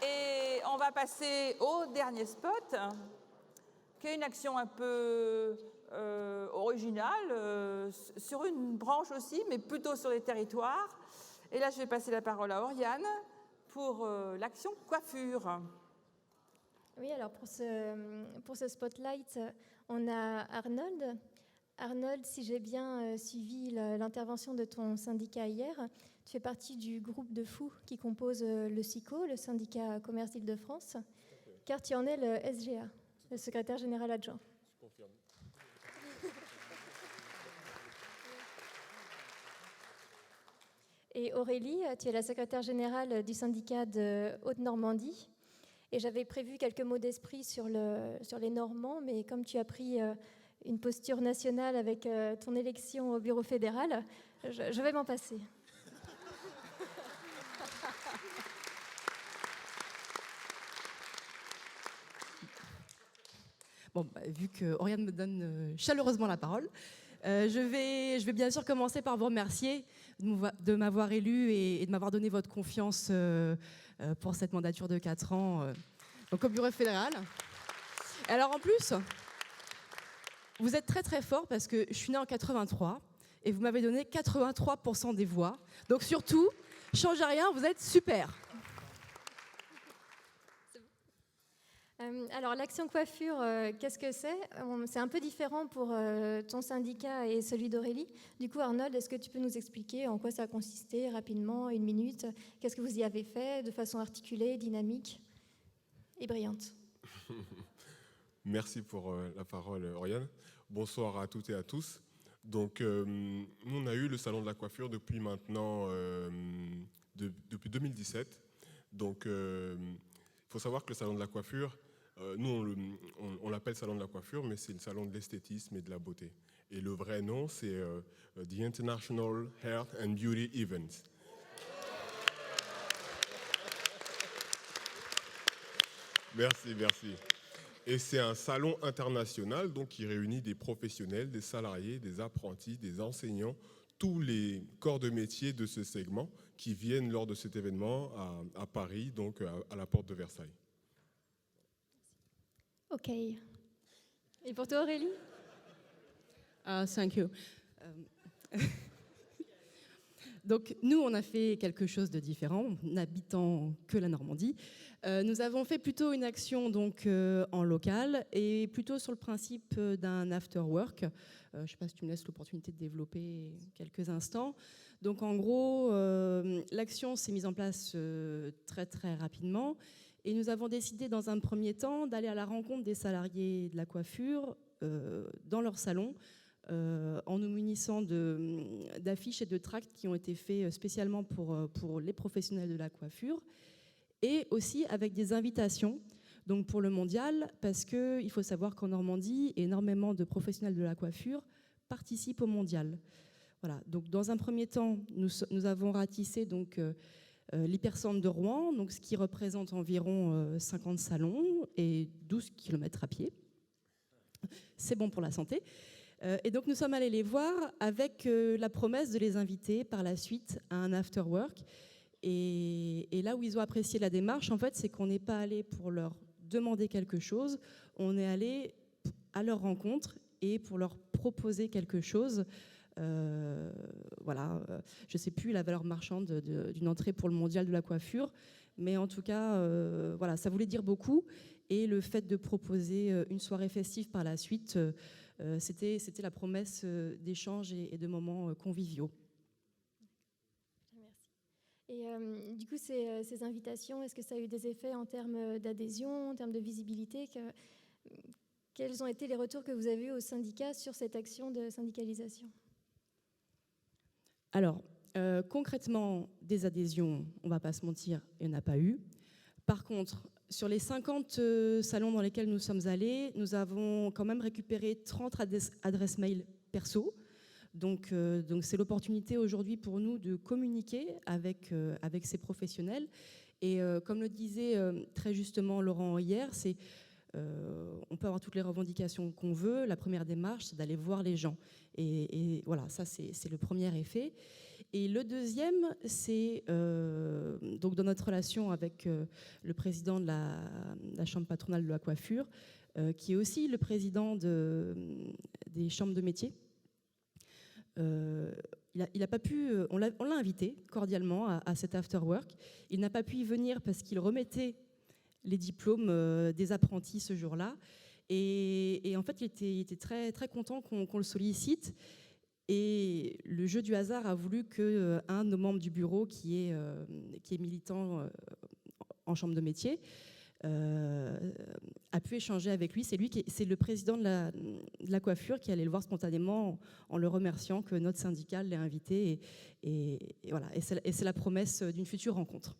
Et on va passer au dernier spot, qui est une action un peu originale, sur une branche aussi, mais plutôt sur les territoires. Et là, je vais passer la parole à Oriane pour l'action coiffure. Oui, alors pour ce spotlight, on a Arnold. Arnold, si j'ai bien suivi l'intervention de ton syndicat hier, tu fais partie du groupe de fous qui compose le SICO, le syndicat commerce d'Île-de-France, car tu en es le SGA, le secrétaire général adjoint. Je confirme. Et Aurélie, tu es la secrétaire générale du syndicat de Haute-Normandie. Et j'avais prévu quelques mots d'esprit sur les Normands, mais comme tu as pris une posture nationale avec ton élection au bureau fédéral, je vais m'en passer. Bon, vu que Oriane me donne chaleureusement la parole, je vais bien sûr commencer par vous remercier de m'avoir élu et de m'avoir donné votre confiance pour cette mandature de 4 ans donc au bureau fédéral. Et alors en plus, vous êtes très très fort parce que je suis née en 83 et vous m'avez donné 83% des voix. Donc surtout, changez rien, vous êtes super. Alors l'action coiffure, qu'est-ce que c'est ? C'est un peu différent pour ton syndicat et celui d'Aurélie. Du coup, Arnold, est-ce que tu peux nous expliquer en quoi ça a consisté rapidement, 1 minute ? Qu'est-ce que vous y avez fait de façon articulée, dynamique et brillante ? Merci pour la parole, Oriane. Bonsoir à toutes et à tous. Donc, nous, on a eu le salon de la coiffure depuis maintenant, depuis 2017. Donc, il faut savoir que le salon de la coiffure, nous, on l'appelle salon de la coiffure, mais c'est le salon de l'esthétisme et de la beauté. Et le vrai nom, c'est The International Health and Beauty Event. Merci, merci. Et c'est un salon international donc, qui réunit des professionnels, des salariés, des apprentis, des enseignants, tous les corps de métier de ce segment qui viennent lors de cet événement à Paris, donc à la porte de Versailles. Ok. Et pour toi, Aurélie ? Thank you. Donc, nous, on a fait quelque chose de différent, n'habitant que la Normandie. Nous avons fait plutôt une action donc, en local et plutôt sur le principe d'un after-work. Je ne sais pas si tu me laisses l'opportunité de développer quelques instants. Donc, en gros, l'action s'est mise en place très, très rapidement. Et nous avons décidé, dans un premier temps, d'aller à la rencontre des salariés de la coiffure dans leur salon, en nous munissant d'affiches et de tracts qui ont été faits spécialement pour les professionnels de la coiffure, et aussi avec des invitations donc pour le mondial, parce qu'il faut savoir qu'en Normandie, énormément de professionnels de la coiffure participent au mondial. Voilà. Donc, dans un premier temps, nous avons ratissé donc, l'hypercentre de Rouen, donc, ce qui représente environ 50 salons et 12 km à pied. C'est bon pour la santé. Et donc nous sommes allés les voir avec la promesse de les inviter par la suite à un after work. Et là où ils ont apprécié la démarche, en fait, c'est qu'on n'est pas allé pour leur demander quelque chose, on est allé à leur rencontre et pour leur proposer quelque chose. Voilà, je ne sais plus la valeur marchande d'une entrée pour le mondial de la coiffure, mais en tout cas, voilà, ça voulait dire beaucoup. Et le fait de proposer une soirée festive par la suite, c'était la promesse d'échanges et de moments conviviaux. Merci. Et du coup, ces invitations, est-ce que ça a eu des effets en termes d'adhésion, en termes de visibilité Quels ont été les retours que vous avez eus au syndicat sur cette action de syndicalisation? Alors, concrètement, des adhésions, on ne va pas se mentir, il n'y en a pas eu. Par contre, sur les 50 salons dans lesquels nous sommes allés, nous avons quand même récupéré 30 adresses mail perso. Donc c'est l'opportunité aujourd'hui pour nous de communiquer avec ces professionnels. Et comme le disait très justement Laurent hier, on peut avoir toutes les revendications qu'on veut. La première démarche, c'est d'aller voir les gens. Et voilà, ça c'est le premier effet. Et le deuxième, c'est donc dans notre relation avec le président de la Chambre patronale de la coiffure, qui est aussi le président des chambres de métiers. Il a pas pu, on l'a invité cordialement à cet after work. Il n'a pas pu y venir parce qu'il remettait les diplômes des apprentis ce jour-là. Et en fait, il était très, très content qu'on le sollicite. Et le jeu du hasard a voulu qu'un de nos membres du bureau, qui est militant en chambre de métier, a pu échanger avec lui. C'est le président de la coiffure qui allait le voir spontanément en le remerciant que notre syndicat l'ait invité. Et voilà. Et c'est la promesse d'une future rencontre.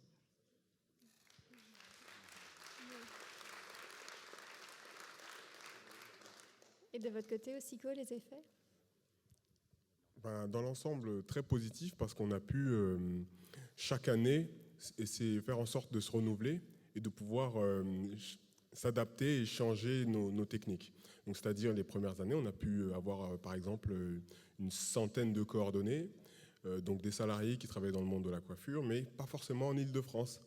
Et de votre côté aussi, les effets? Dans l'ensemble, très positif parce qu'on a pu, chaque année, essayer faire en sorte de se renouveler et de pouvoir s'adapter et changer nos techniques. Donc, c'est-à-dire, les premières années, on a pu avoir, par exemple, une centaine de coordonnées, donc des salariés qui travaillaient dans le monde de la coiffure, mais pas forcément en Île-de-France.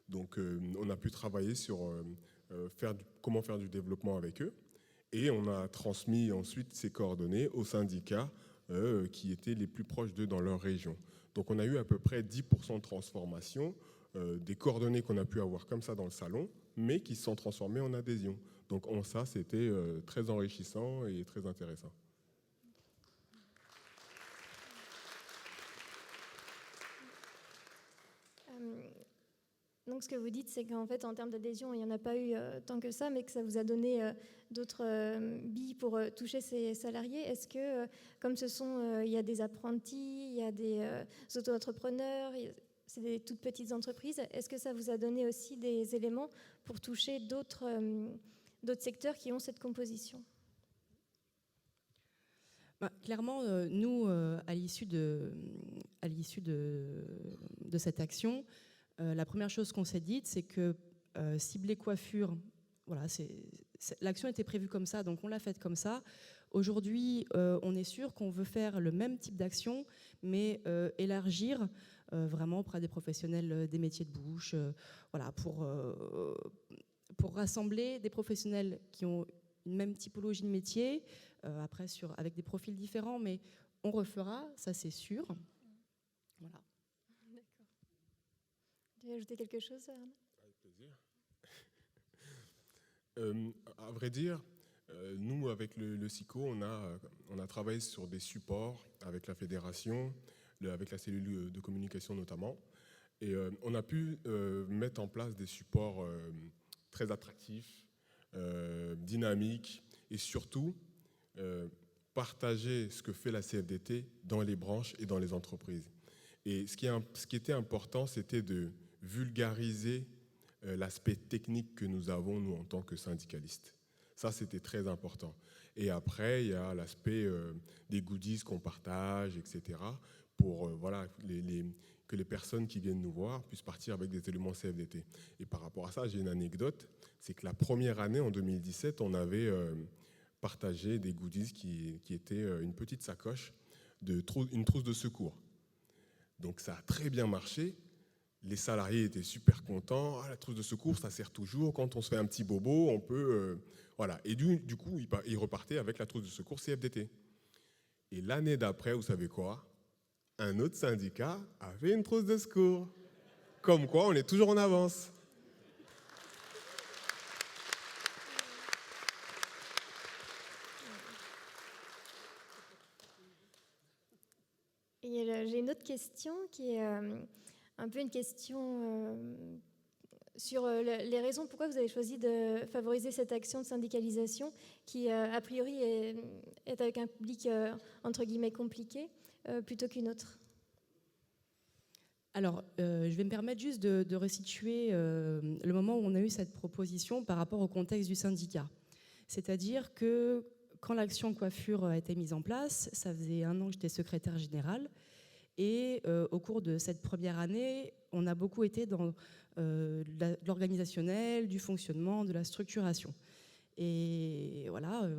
Donc, on a pu travailler sur comment faire du développement avec eux. Et on a transmis ensuite ces coordonnées aux syndicats qui étaient les plus proches d'eux dans leur région. Donc on a eu à peu près 10% de transformation des coordonnées qu'on a pu avoir comme ça dans le salon, mais qui se sont transformées en adhésion. Donc ça, c'était très enrichissant et très intéressant. Donc ce que vous dites, c'est qu'en fait, en termes d'adhésion, il n'y en a pas eu tant que ça, mais que ça vous a donné d'autres billes pour toucher ces salariés. Est-ce que, comme il y a des apprentis, il y a des auto-entrepreneurs, c'est des toutes petites entreprises, est-ce que ça vous a donné aussi des éléments pour toucher d'autres secteurs qui ont cette composition? Clairement, nous, à l'issue de cette action, la première chose qu'on s'est dite, c'est que cibler coiffure, voilà, l'action était prévue comme ça, donc on l'a faite comme ça. Aujourd'hui, on est sûr qu'on veut faire le même type d'action, mais élargir vraiment auprès des professionnels des métiers de bouche, voilà, pour rassembler des professionnels qui ont une même typologie de métier, après avec des profils différents, mais on refera, ça c'est sûr. Voilà. Tu veux ajouter quelque chose, Arnaud? Avec plaisir. À vrai dire, nous, avec le SICO, on a travaillé sur des supports avec la fédération, avec la cellule de communication notamment. Et on a pu mettre en place des supports très attractifs, dynamiques, et surtout partager ce que fait la CFDT dans les branches et dans les entreprises. Et ce qui était important, c'était de vulgariser l'aspect technique que nous avons, nous, en tant que syndicalistes. Ça, c'était très important. Et après, il y a l'aspect des goodies qu'on partage, etc., pour que les personnes qui viennent nous voir puissent partir avec des éléments CFDT. Et par rapport à ça, j'ai une anecdote, c'est que la première année, en 2017, on avait partager des goodies qui étaient une petite sacoche, une trousse de secours. Donc ça a très bien marché. Les salariés étaient super contents. Ah, la trousse de secours, ça sert toujours. Quand on se fait un petit bobo, on peut... voilà. Et du coup, ils repartaient avec la trousse de secours CFDT. Et l'année d'après, vous savez quoi? Un autre syndicat avait une trousse de secours. Comme quoi, on est toujours en avance. Et j'ai une autre question qui est un peu une question sur les raisons pourquoi vous avez choisi de favoriser cette action de syndicalisation qui, a priori, est avec un public entre guillemets compliqué plutôt qu'une autre. Alors, je vais me permettre juste de resituer le moment où on a eu cette proposition par rapport au contexte du syndicat. C'est-à-dire que quand l'action coiffure a été mise en place, ça faisait 1 an que j'étais secrétaire générale, et au cours de cette première année, on a beaucoup été dans l'organisationnel, du fonctionnement, de la structuration. Et voilà,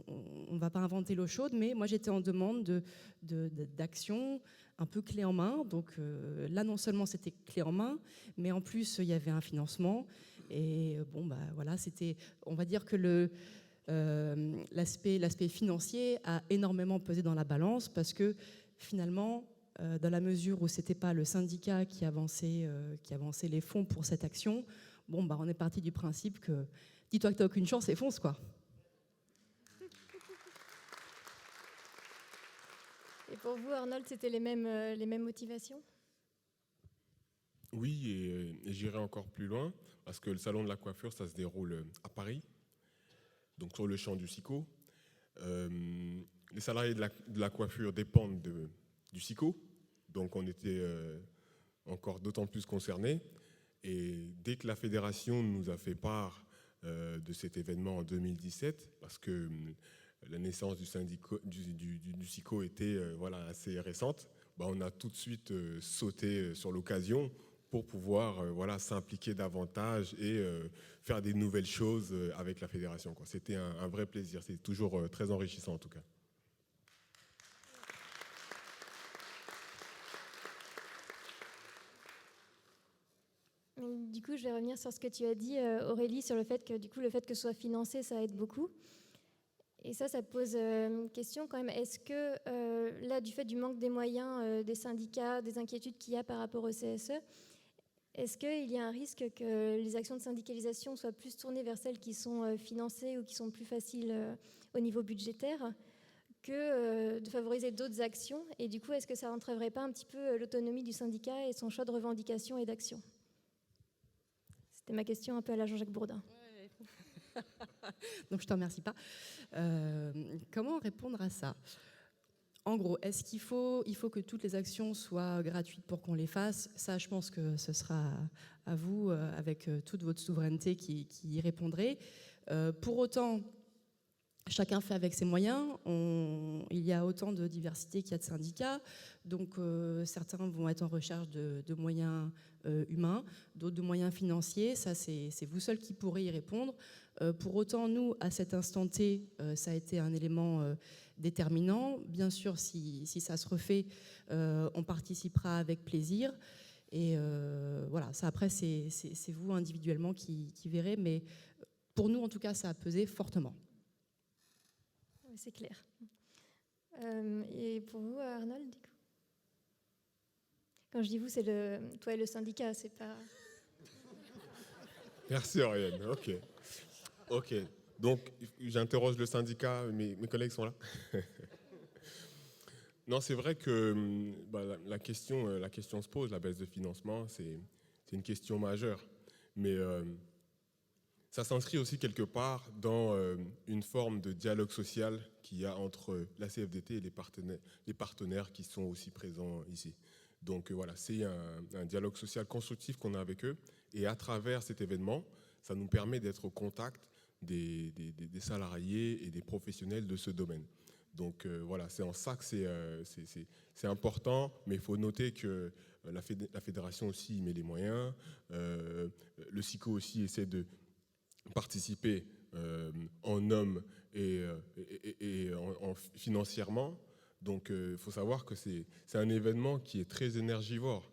on ne va pas inventer l'eau chaude, mais moi j'étais en demande d'action un peu clé en main. Donc là, non seulement c'était clé en main, mais en plus il y avait un financement. Et bon, bah voilà, c'était, on va dire que l'aspect financier a énormément pesé dans la balance, parce que finalement, dans la mesure où c'était pas le syndicat qui avançait les fonds pour cette action, bon, bah on est parti du principe que dis-toi que tu n'as aucune chance et fonce, quoi. Et pour vous, Arnold, c'était les mêmes motivations? Oui, et j'irai encore plus loin, parce que le salon de la coiffure, ça se déroule à Paris, donc sur le champ du SICO. Les salariés de la coiffure dépendent du SICO, donc on était encore d'autant plus concernés. Et dès que la fédération nous a fait part de cet événement en 2017, parce que la naissance du SICO était assez récente, bah on a tout de suite sauté sur l'occasion pour pouvoir s'impliquer davantage et faire des nouvelles choses avec la fédération, quoi. C'était un vrai plaisir, c'est toujours très enrichissant en tout cas. Du coup, je vais revenir sur ce que tu as dit, Aurélie, sur le fait que ce soit financé, ça aide beaucoup. Et ça pose une question quand même. Est-ce que, là, du fait du manque des moyens des syndicats, des inquiétudes qu'il y a par rapport au CSE, est-ce qu'il y a un risque que les actions de syndicalisation soient plus tournées vers celles qui sont financées ou qui sont plus faciles au niveau budgétaire que de favoriser d'autres actions? Et du coup, est-ce que ça entraverait pas un petit peu l'autonomie du syndicat et son choix de revendication et d'action? C'était ma question un peu à la Jean-Jacques Bourdin. Ouais. Donc je ne te remercie pas. Comment répondre à ça? En gros, est-ce qu'il faut que toutes les actions soient gratuites pour qu'on les fasse? Ça, je pense que ce sera à vous, avec toute votre souveraineté, qui y répondrez. Pour autant, chacun fait avec ses moyens. Il y a autant de diversité qu'il y a de syndicats. Donc certains vont être en recherche de moyens humains, d'autres de moyens financiers. Ça, c'est vous seuls qui pourrez y répondre. Pour autant, nous, à cet instant T, ça a été un élément déterminant. Bien sûr, si ça se refait, on participera avec plaisir. Et voilà, ça après, c'est vous individuellement qui verrez. Mais pour nous, en tout cas, ça a pesé fortement. C'est clair. Et pour vous, Arnold, du coup? Quand je dis vous, c'est toi et le syndicat, c'est pas... Merci Ariane, ok. Donc j'interroge le syndicat, mes collègues sont là. Non, c'est vrai que la question se pose, la baisse de financement, c'est une question majeure. Mais ça s'inscrit aussi quelque part dans une forme de dialogue social qu'il y a entre la CFDT et les partenaires qui sont aussi présents ici. Donc voilà, c'est un dialogue social constructif qu'on a avec eux. Et à travers cet événement, ça nous permet d'être au contact des salariés et des professionnels de ce domaine. Donc voilà, c'est en ça que c'est important, mais il faut noter que la fédération aussi y met les moyens. Le SICO aussi essaie de participer en hommes et financièrement. Donc, il faut savoir que c'est un événement qui est très énergivore.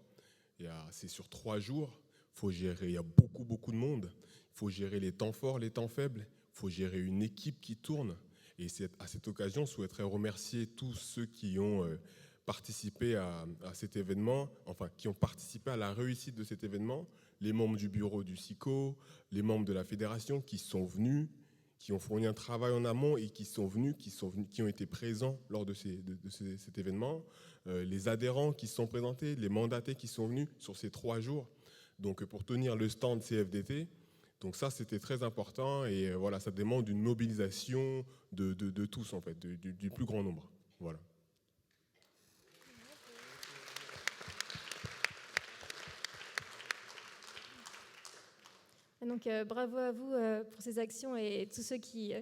C'est sur 3 jours. Il faut gérer, il y a beaucoup de monde. Il faut gérer les temps forts, les temps faibles. Il faut gérer une équipe qui tourne. Et à cette occasion, je souhaiterais remercier tous ceux qui ont participé à cet événement, enfin, qui ont participé à la réussite de cet événement, les membres du bureau du SICO, les membres de la fédération qui sont venus, qui ont fourni un travail en amont et qui ont été présents lors de cet événement, les adhérents qui se sont présentés, les mandatés qui sont venus sur ces 3 jours, donc pour tenir le stand CFDT. Donc ça, c'était très important et voilà, ça demande une mobilisation de tous, en fait, du plus grand nombre. Voilà. Donc bravo à vous pour ces actions et tous ceux qui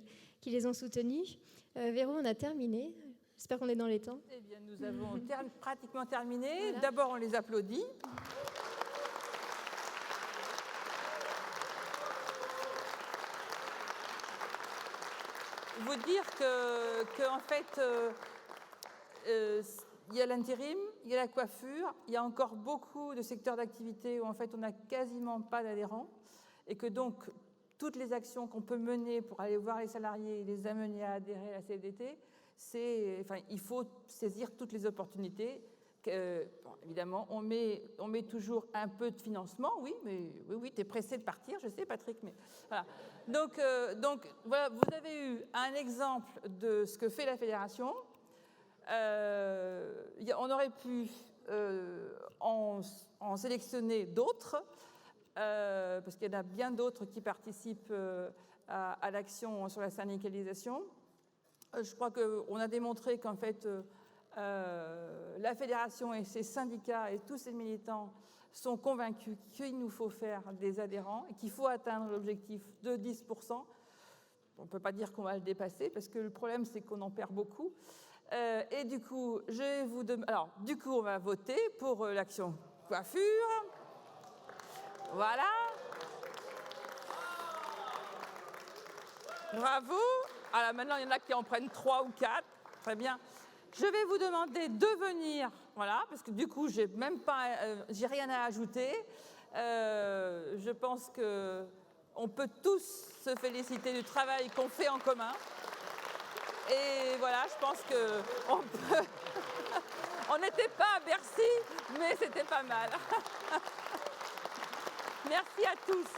les ont soutenues. Véro, on a terminé. J'espère qu'on est dans les temps. Eh bien, nous avons pratiquement terminé. Voilà. D'abord, on les applaudit. Vous dire que en fait, il y a l'intérim, il y a la coiffure, il y a encore beaucoup de secteurs d'activité où en fait on n'a quasiment pas d'adhérents et que donc toutes les actions qu'on peut mener pour aller voir les salariés et les amener à adhérer à la CFDT, il faut saisir toutes les opportunités. Bon, évidemment, on met toujours un peu de financement, oui, mais oui, tu es pressé de partir, je sais, Patrick, mais voilà. Donc voilà, vous avez eu un exemple de ce que fait la fédération. On aurait pu en sélectionner d'autres, parce qu'il y en a bien d'autres qui participent à l'action sur la syndicalisation. Je crois qu'on a démontré qu'en fait, la fédération et ses syndicats et tous ses militants sont convaincus qu'il nous faut faire des adhérents et qu'il faut atteindre l'objectif de 10%. On ne peut pas dire qu'on va le dépasser parce que le problème, c'est qu'on en perd beaucoup. Et du coup, on va voter pour l'action coiffure. Voilà. Bravo. Alors maintenant, il y en a qui en prennent 3 ou 4. Très bien. Je vais vous demander de venir, voilà, parce que du coup, j'ai rien à ajouter. Je pense qu'on peut tous se féliciter du travail qu'on fait en commun. Et voilà, je pense qu'on peut... On n'était pas à Bercy, mais c'était pas mal. Merci à tous.